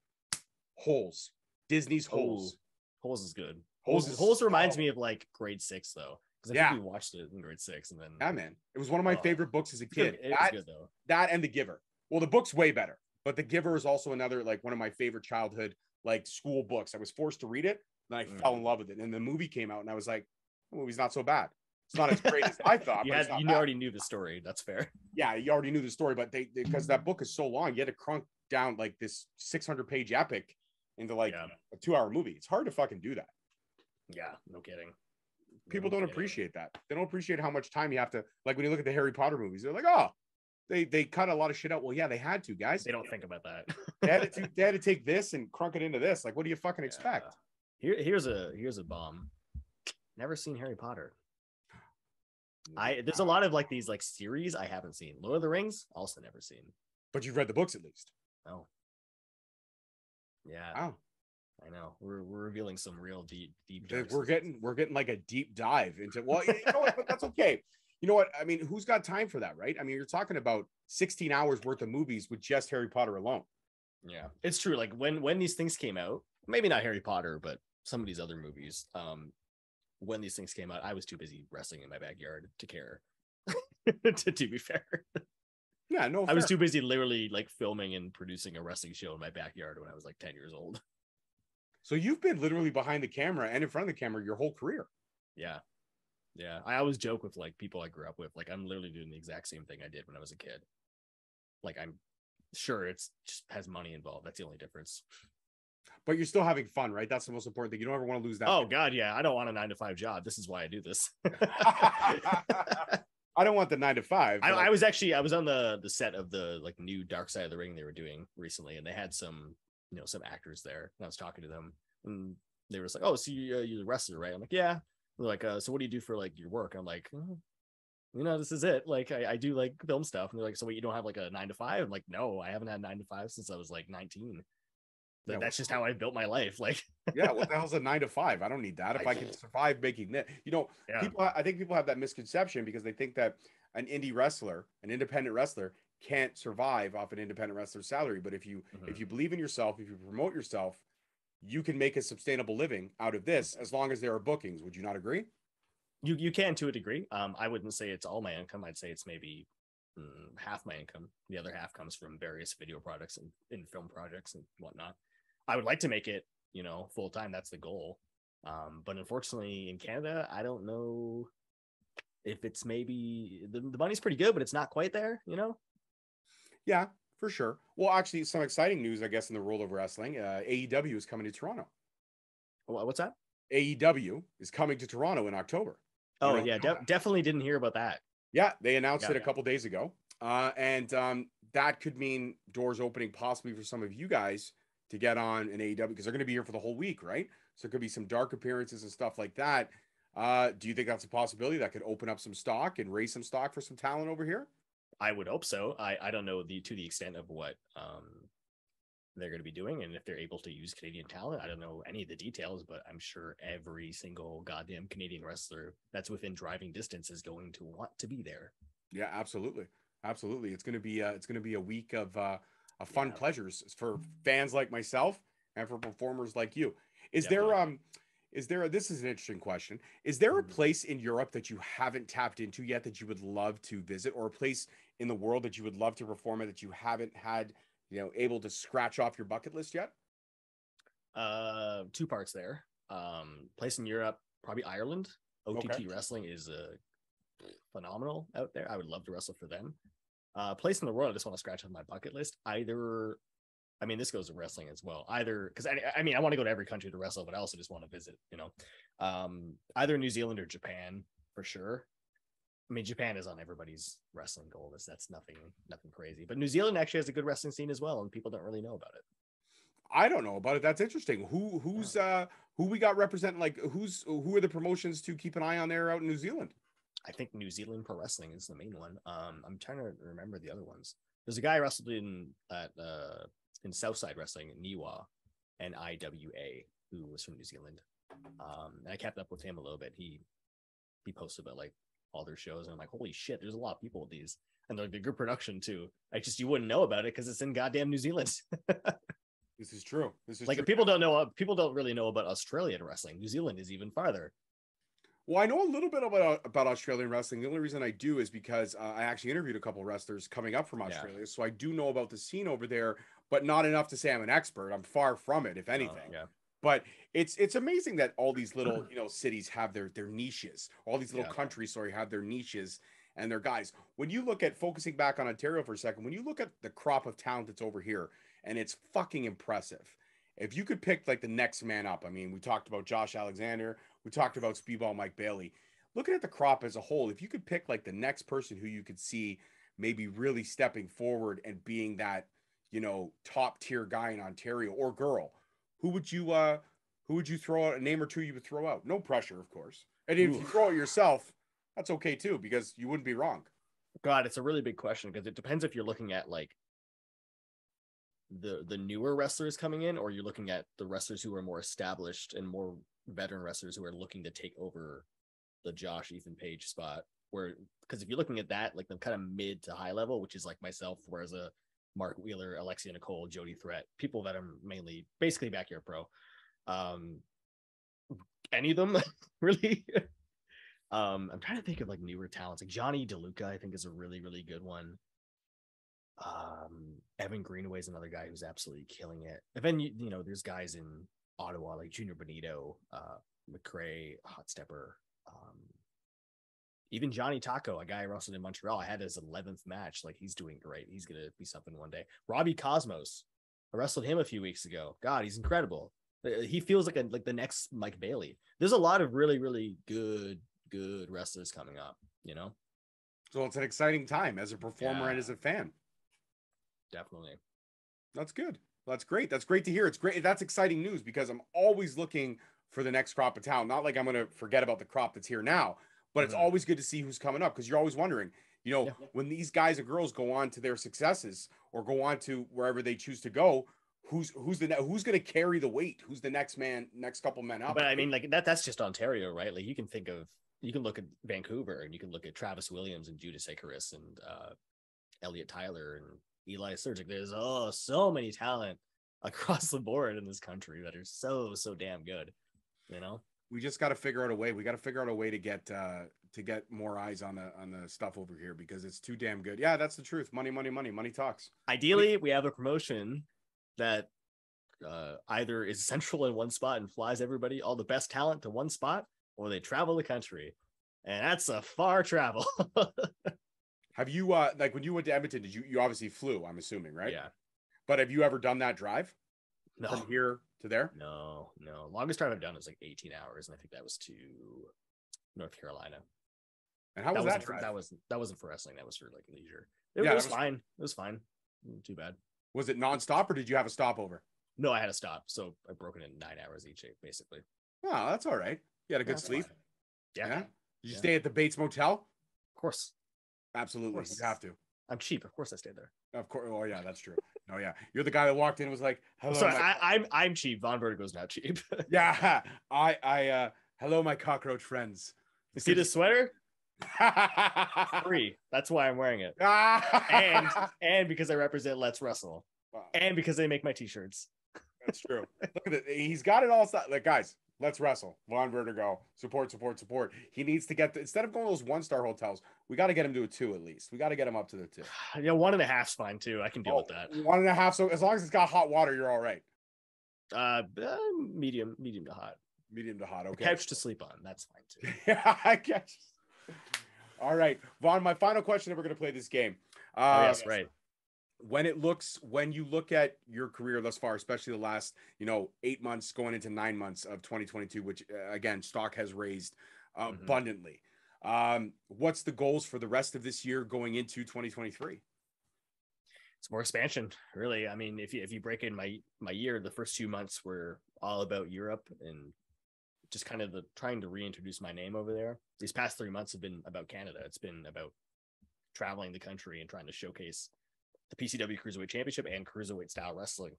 Holes, Disney's Holes. Holes is good. Holes reminds me of like grade 6 though, because I think we watched it in grade 6, and then man, it was one of my favorite books as a kid. It was good though. That and The Giver. Well, the book's way better, but The Giver is also another like one of my favorite childhood like school books. I was forced to read it, and I fell in love with it. And the movie came out, and I was like, the movie's not so bad. It's not as great as I thought. You already knew the story. That's fair. Yeah, you already knew the story, but they because that book is so long, you had to crunk down like this 600-page epic into like a 2-hour movie. It's hard to fucking do that. Yeah, no kidding. People don't appreciate that. They don't appreciate how much time you have to, like when you look at the Harry Potter movies, they're like, oh, they cut a lot of shit out. Well, yeah, they had to, guys. They don't think about that. they had to take this and crunk it into this. Like, what do you fucking expect? Here's a bomb. Never seen Harry Potter. There's a lot of like these like series I haven't seen. Lord of the Rings, also never seen. But you've read the books at least. Oh, yeah. Wow. I know. We're revealing some real deep. We're getting like a deep dive into. Well, you know what? But that's okay. You know what? I mean, who's got time for that, right? I mean, you're talking about 16 hours worth of movies with just Harry Potter alone. Yeah, it's true. Like when these things came out, maybe not Harry Potter, but some of these other movies. When these things came out, I was too busy wrestling in my backyard to care. to be fair. Yeah, no. I was too busy literally like filming and producing a wrestling show in my backyard when I was like 10 years old. So you've been literally behind the camera and in front of the camera your whole career. Yeah. Yeah. I always joke with like people I grew up with, like I'm literally doing the exact same thing I did when I was a kid. Like I'm sure it's just has money involved. That's the only difference. But you're still having fun, right? That's the most important thing. You don't ever want to lose that. Oh God, yeah. I don't want a 9-to-5 job. This is why I do this. I don't want the 9-to-5. I was on the set of the like new Dark Side of the Ring they were doing recently, and they had some some actors there. And I was talking to them, and they were just like, "Oh, so you're a wrestler, right?" I'm like, "Yeah." They're like, "So what do you do for like your work?" I'm like, "This is it. Like, I do like film stuff." And they're like, "So what, you don't have like a 9-to-5?" I'm like, "No, I haven't had 9-to-5 since I was like 19. Yeah, that's just how I built my life." Like, yeah, what the hell's a 9-to-5? I don't need that. If I can survive making that, yeah. I think people have that misconception because they think that an indie wrestler, an independent wrestler, can't survive off an independent wrestler's salary. But if you believe in yourself, if you promote yourself, you can make a sustainable living out of this as long as there are bookings. Would you not agree? You can to a degree. I wouldn't say it's all my income. I'd say it's maybe half my income. The other half comes from various video products and film projects and whatnot. I would like to make it, full time. That's the goal. But unfortunately in Canada, I don't know if it's maybe the money's pretty good, but it's not quite there, Yeah, for sure. Well, actually, some exciting news, I guess, in the world of wrestling. AEW is coming to Toronto. What's that? AEW is coming to Toronto in October. Oh, yeah. Definitely didn't hear about that. Yeah, they announced it a couple days ago. And that could mean doors opening possibly for some of you guys to get on an AEW because they're going to be here for the whole week, right? So there could be some dark appearances and stuff like that. Do you think that's a possibility that could open up some stock and raise some stock for some talent over here? I would hope so. I don't know to the extent of what they're going to be doing and if they're able to use Canadian talent. I don't know any of the details, but I'm sure every single goddamn Canadian wrestler that's within driving distance is going to want to be there. Yeah, absolutely. Absolutely. It's going to be a week of fun pleasures for fans like myself and for performers like you. Is there this is an interesting question. Is there a place in Europe that you haven't tapped into yet that you would love to visit, or a place in the world that you would love to perform at that you haven't had, able to scratch off your bucket list yet? Two parts there. Place in Europe, probably Ireland. OTT wrestling is phenomenal out there. I would love to wrestle for them. Place in the world I just want to scratch off my bucket list. This goes to wrestling as well. Either because I want to go to every country to wrestle, but I also just want to visit. Either New Zealand or Japan for sure. Japan is on everybody's wrestling goal list. That's nothing crazy. But New Zealand actually has a good wrestling scene as well, and people don't really know about it. I don't know about it. That's interesting. Who we got representing? Like who are the promotions to keep an eye on there out in New Zealand? I think New Zealand Pro Wrestling is the main one. I'm trying to remember the other ones. There's a guy I wrestled in Southside Wrestling, NIWA, NIWA, who was from New Zealand. And I kept up with him a little bit. He posted about like all their shows, and I'm like, holy shit, there's a lot of people with these, and they're good production too. You wouldn't know about it because it's in goddamn New Zealand. This is true. Like true. People don't really know about Australian wrestling. New Zealand is even farther. Well, I know a little bit about Australian wrestling. The only reason I do is because I actually interviewed a couple of wrestlers coming up from Australia. Yeah. So I do know about the scene over there, but not enough to say I'm an expert. I'm far from it, if anything. Yeah. But it's amazing that all these little cities have their niches. All these little countries, have their niches and their guys. When you look at focusing back on Ontario for a second, when you look at the crop of talent that's over here, and it's fucking impressive. If you could pick like the next man up, we talked about Josh Alexander, we talked about Speedball Mike Bailey. Looking at the crop as a whole, if you could pick like the next person who you could see maybe really stepping forward and being that, top tier guy in Ontario or girl, who would you throw out? A name or two you would throw out? No pressure, of course. And if you throw it yourself, that's okay too, because you wouldn't be wrong. God, it's a really big question because it depends if you're looking at like the newer wrestlers coming in, or you're looking at the wrestlers who are more established and more veteran wrestlers who are looking to take over the Josh Ethan Page spot. Where, because if you're looking at that, like the kind of mid to high level, which is like myself, whereas a Mark Wheeler, Alexia Nicole, Jody Threat, people that are mainly basically backyard pro. Any of them really? I'm trying to think of like newer talents. Like Johnny DeLuca, I think is a really, really good one. Evan Greenaway is another guy who's absolutely killing it. And then you know, there's guys in Ottawa like Junior Bonito, McCrae, Hot Stepper, even Johnny Taco, a guy I wrestled in Montreal. I had his 11th match. Like, he's doing great. He's gonna be something one day. Robbie Cosmos, I wrestled him a few weeks ago. God, he's incredible. He feels like the next Mike Bailey. There's a lot of really, really good wrestlers coming up, you know? So it's an exciting time as a performer and as a fan. Definitely. That's good. That's great. That's great to hear. It's great. That's exciting news, because I'm always looking for the next crop of talent. Not like I'm going to forget about the crop that's here now, but it's always good to see who's coming up, because you're always wondering, you know, when these guys and girls go on to their successes or go on to wherever they choose to go, who's going to carry the weight? Who's the next couple men up? But I mean, like that's just Ontario, right? Like you can look at Vancouver, and you can look at Travis Williams and Judas Icarus and Elliot Tyler and Eli Surgic. There's so many talent across the board in this country that are so damn good, you know? We just got to figure out a way. We got to figure out a way to get more eyes on the stuff over here, because it's too damn good. Yeah, that's the truth. Money talks. Ideally, we have a promotion that either is central in one spot and flies everybody, all the best talent, to one spot, or they travel the country, and that's a far travel. Have you like when you went to Edmonton, did you obviously flew, I'm assuming, right? Yeah. But have you ever done that drive? No. From here to there? No. Longest drive I've done is like 18 hours, and I think that was to North Carolina. And how was that? That wasn't for wrestling. That was for like leisure. It was fine. It was fine. Not too bad. Was it nonstop, or did you have a stopover? No, I had a stop, so I broke it in 9 hours each, basically. Oh, that's all right. You had a good sleep. Yeah. Did you stay at the Bates Motel? Of course. Absolutely. You have to. I'm cheap. Of course I stayed there. Of course. Oh yeah, that's true. No, yeah. You're the guy that walked in and was like, hello. Sorry, I'm cheap. Von Vertigo's not cheap. Yeah. I hello, my cockroach friends. You see this sweater? Free. That's why I'm wearing it. and because I represent Let's Wrestle. Wow. And because they make my t-shirts. That's true. Look at it. He's got it all. Like, guys, Let's Wrestle. Von Vertigo. Support. He needs to get instead of going to those 1-star hotels, we got to get him to a 2 at least. We got to get him up to the 2. Yeah, 1.5's fine too. I can deal with that. 1.5. So as long as it's got hot water, you're all right. Medium to hot. Medium to hot. Okay. Couch to sleep on. That's fine too. Yeah, I guess. All right, Vaughn. My final question, and we're going to play this game. Yes, right. When you look at your career thus far, especially the last 8 months going into 9 months of 2022, which again stock has raised abundantly. What's the goals for the rest of this year going into 2023? It's more expansion, really. I mean, if you break in my year, the first 2 months were all about Europe and just kind of trying to reintroduce my name over there. These past 3 months have been about Canada. It's been about traveling the country and trying to showcase the PCW Cruiserweight Championship and Cruiserweight style wrestling.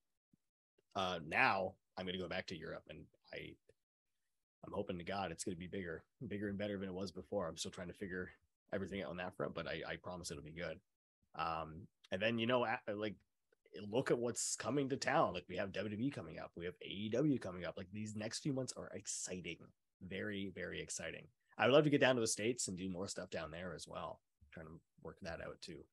Now I'm going to go back to Europe, and I'm hoping to God it's going to be bigger and better than it was before. I'm still trying to figure everything out on that front, but I promise it'll be good. And then, like, look at what's coming to town. Like, we have WWE coming up. We have AEW coming up. Like, these next few months are exciting. Very, very exciting. I would love to get down to the States and do more stuff down there as well. I'm trying to work that out too.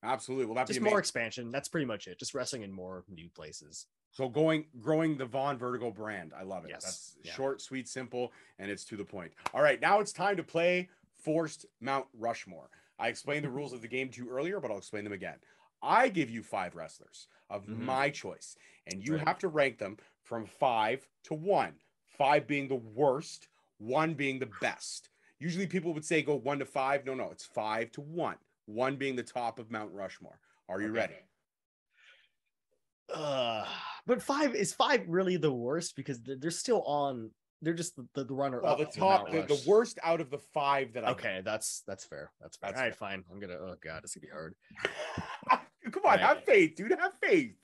Absolutely. Well, that's just more expansion. That's pretty much it. Just wrestling in more new places. So growing the Von Vertigo brand. I love it. Yes. That's short, sweet, simple, and it's to the point. All right, now it's time to play Forced Mount Rushmore. I explained the rules of the game to you earlier, but I'll explain them again. I give you 5 wrestlers of my choice, and you have to rank them from 5 to 1. 5 being the worst, 1 being the best. Usually people would say go 1 to 5. No, it's 5 to 1. 1 being the top of Mount Rushmore. Are you ready? But 5 really the worst because they're still on they're just the runner Well, up. the to top, Mount the Rush. worst out of the 5 that I Okay, that's fair. That's fair. That's All right, fair. fine. I'm gonna. Oh god, it's gonna be hard. Come on, Right. have faith, dude. Have faith.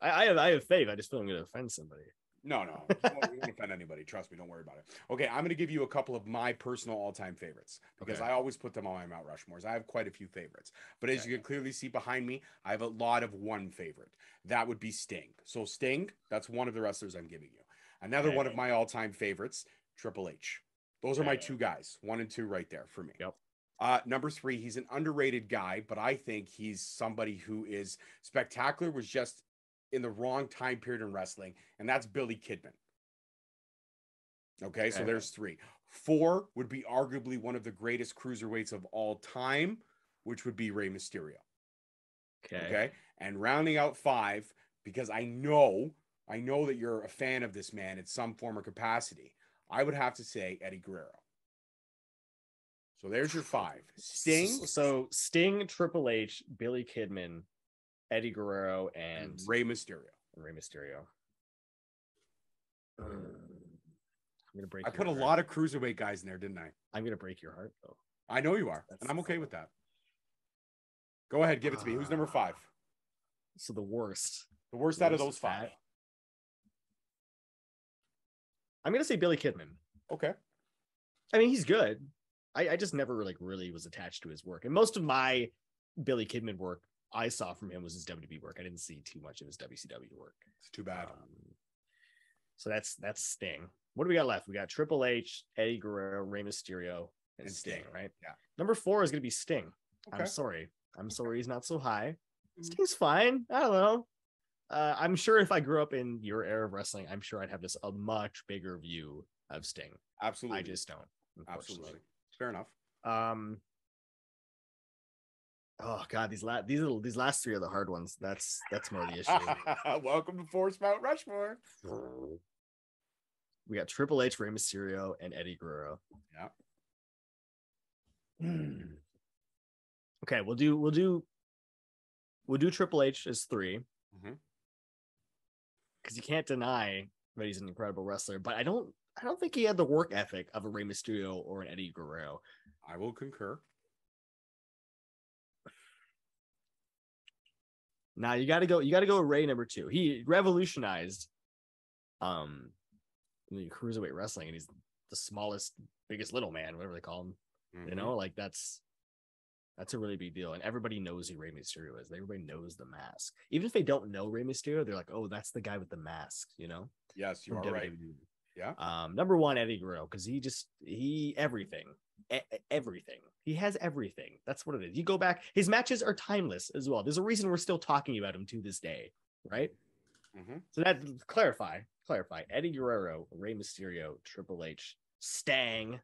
I have faith. I just feel I'm gonna offend somebody. No, you won't offend anybody. Trust me. Don't worry about it. Okay, I'm going to give you a couple of my personal all-time favorites because Okay. I always put them on my Mount Rushmores. I have quite a few favorites, but as you can clearly see behind me, I have a lot of one favorite. That would be Sting. So Sting, that's one of the wrestlers I'm giving you. Another one of my all-time favorites, Triple H. Those are my 2 guys, 1 and 2 right there for me. Yep. Number 3, he's an underrated guy, but I think he's somebody who is spectacular, was just in the wrong time period in wrestling, and that's Billy Kidman. Okay, so there's 3. 4 would be arguably one of the greatest cruiserweights of all time, which would be Rey Mysterio. Okay, and rounding out 5, because I know that you're a fan of this man in some form or capacity, I would have to say Eddie Guerrero. So there's your 5. Sting. So Sting, Triple H, Billy Kidman, Eddie Guerrero, and Rey Mysterio. Rey Mysterio. I'm gonna break. I put a lot of cruiserweight guys in there, didn't I? I'm gonna break your heart, though. I know you are, and I'm okay with that. Go ahead, give it to me. Who's number 5? So the worst. The worst out of those 5. I'm gonna say Billy Kidman. Okay. I mean, he's good. I just never really was attached to his work, and most of my Billy Kidman work I saw from him was his WWE work. I didn't see too much of his WCW work. It's too bad. So that's Sting. What do we got left? We got Triple H, Eddie Guerrero, Rey Mysterio, and Sting, right? Yeah. Number 4 is gonna be Sting. Okay. I'm sorry he's not so high. Sting's fine. I don't know. I'm sure if I grew up in your era of wrestling, I'm sure I'd have a much bigger view of Sting. Absolutely. I just don't. Absolutely. Fair enough. Oh god, these last 3 are the hard ones. That's more the issue. Welcome to Force Mount Rushmore. We got Triple H, Rey Mysterio, and Eddie Guerrero. Yeah. Okay, we'll do Triple H as 3. Because you can't deny that he's an incredible wrestler, but I don't think he had the work ethic of a Rey Mysterio or an Eddie Guerrero. I will concur. Now you got to go Ray number 2. He revolutionized the cruiserweight wrestling, and he's the smallest, biggest little man, whatever they call him. You know, like that's a really big deal, and everybody knows who Rey Mysterio is. Everybody knows the mask. Even if they don't know Rey Mysterio, they're like, "Oh, that's the guy with the mask," you know? Yes, you are right. Yeah. Number 1, Eddie Guerrero, because everything. Everything. He has everything. That's what it is. You go back, his matches are timeless as well. There's a reason we're still talking about him to this day, right? So that clarify Eddie Guerrero, Rey Mysterio, Triple H, Stang,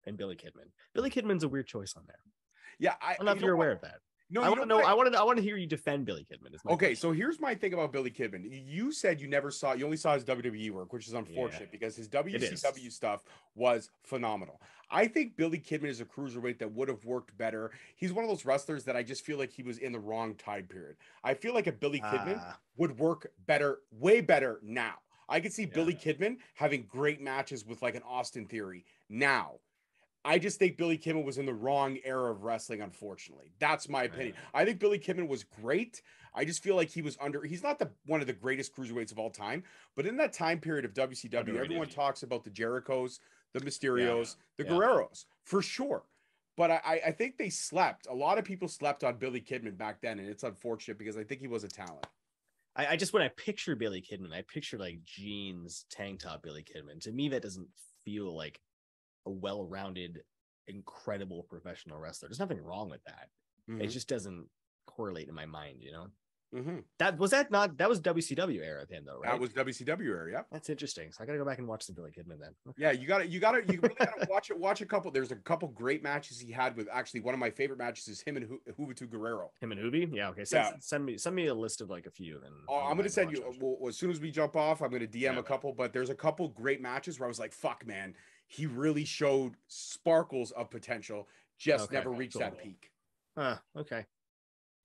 and Billy Kidman. Billy Kidman's a weird choice on there. Yeah, I don't know if you're aware of that. No, I want to know. I want to hear you defend Billy Kidman. Okay, so here's my thing about Billy Kidman. You said you only saw his WWE work, which is unfortunate because his WCW stuff was phenomenal. I think Billy Kidman is a cruiserweight that would have worked better. He's one of those wrestlers that I just feel like he was in the wrong time period. I feel like a Billy Kidman would work better, way better now. I could see Billy Kidman having great matches with like an Austin Theory now. I just think Billy Kidman was in the wrong era of wrestling, unfortunately. That's my opinion. I think Billy Kidman was great. I just feel like he's not one of the greatest cruiserweights of all time, but in that time period of WCW, everyone talks about the Jerichos, the Mysterios, the Guerreros, for sure. But I think they slept. A lot of people slept on Billy Kidman back then, and it's unfortunate because I think he was a talent. I just, when I picture Billy Kidman, I picture like jeans, tank top Billy Kidman. To me, that doesn't feel like a well-rounded, incredible professional wrestler. There's nothing wrong with that. It just doesn't correlate in my mind, you know? That was WCW era of him though, right? That was WCW era, yeah. That's interesting. So I gotta go back and watch some Billy Kidman then. Okay. Yeah, you really gotta watch a couple. There's a couple great matches he had with, actually one of my favorite matches is him and Juventud Guerrero. Him and Hoovy? Yeah, okay. Send me a list of like a few. And I'm gonna send you as soon as we jump off, I'm gonna DM a couple, but there's a couple great matches where I was like, fuck man, he really showed sparkles of potential, just never reached that peak. Okay.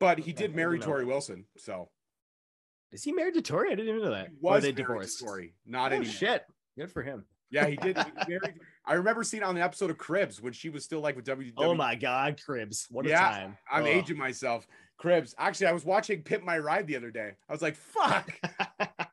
But he did marry Tori Wilson, so. Is he married to Tori? I didn't even know that. Was they divorced? Tori, not anymore. Shit. Good for him. Yeah, he did. I remember seeing on the episode of Cribs when she was still like with WWE. Oh my God, Cribs. What a time. I'm aging myself. Cribs. Actually, I was watching Pimp My Ride the other day. I was like, fuck.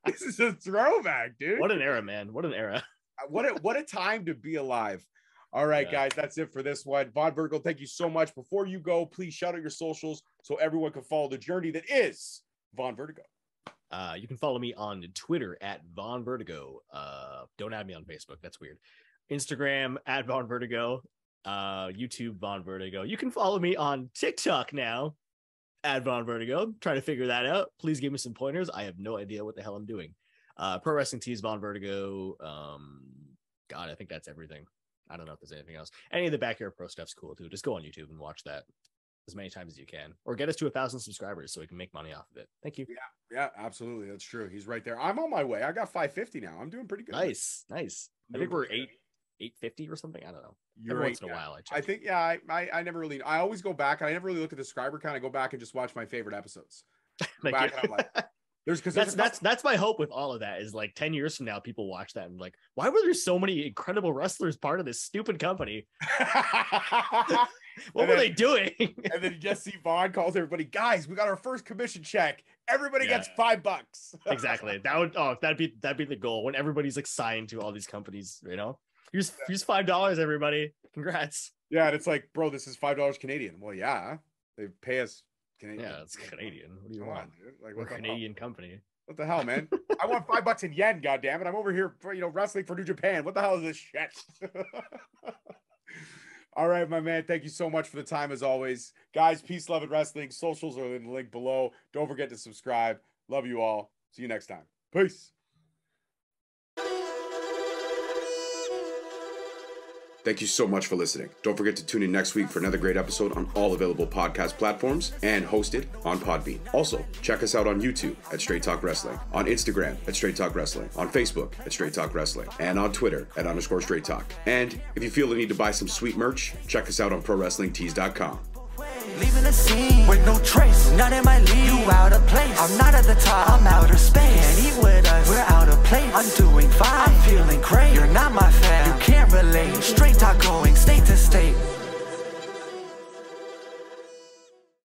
This is a throwback, dude. What an era, man. What an era. What a time to be alive. All right, guys, that's it for this one. Von Vertigo, thank you so much. Before you go, please shout out your socials so everyone can follow the journey that is Von Vertigo. You can follow me on Twitter at Von Vertigo. Don't add me on Facebook. That's weird. Instagram at Von Vertigo. YouTube Von Vertigo. You can follow me on TikTok now at Von Vertigo. I'm trying to figure that out. Please give me some pointers. I have no idea what the hell I'm doing. Pro Wrestling Tees Von Vertigo. God, I think that's everything. I don't know if there's anything else. Any of the Backyard Pro stuff's cool too. Just go on YouTube and watch that as many times as you can, or get us to 1,000 subscribers so we can make money off of it. Thank you. Yeah, absolutely. That's true. He's right there. I'm on my way. I got 550 now. I'm doing pretty good. Nice. I think we're 850 or something. I don't know. Every once in a while, I think, yeah, I never really, I always go back. I never really look at the subscriber count. I go back and just watch my favorite episodes. I'm like, that's my hope with all of that is like 10 years from now, people watch that and like, why were there so many incredible wrestlers part of this stupid company? What were they doing? And then you just see Vaughn calls everybody, guys, we got our first commission check. Everybody gets $5. Exactly. That'd be the goal when everybody's like signed to all these companies, you know? Here's $5, everybody. Congrats. Yeah, and it's like, bro, this is $5 Canadian. Well, yeah, they pay us Canadian. Yeah, it's Canadian. What do you want? Dude? Like, we're a Canadian company. What the hell, man? I want $5 in yen, goddammit. I'm over here for, wrestling for New Japan. What the hell is this shit? All right, my man. Thank you so much for the time as always. Guys, peace, love, and wrestling. Socials are in the link below. Don't forget to subscribe. Love you all. See you next time. Peace. Thank you so much for listening. Don't forget to tune in next week for another great episode on all available podcast platforms and hosted on Podbean. Also, check us out on YouTube at Straight Talk Wrestling, on Instagram at Straight Talk Wrestling, on Facebook at Straight Talk Wrestling, and on Twitter at _Straight Talk. And if you feel the need to buy some sweet merch, check us out on ProWrestlingTees.com. Leaving the scene with no trace, none in my league. You out of place. I'm not at the top. I'm outer space. Can't eat with us. We're out of place. I'm doing fine. I'm feeling great. You're not my fan. You can't relate. Straight talk going state to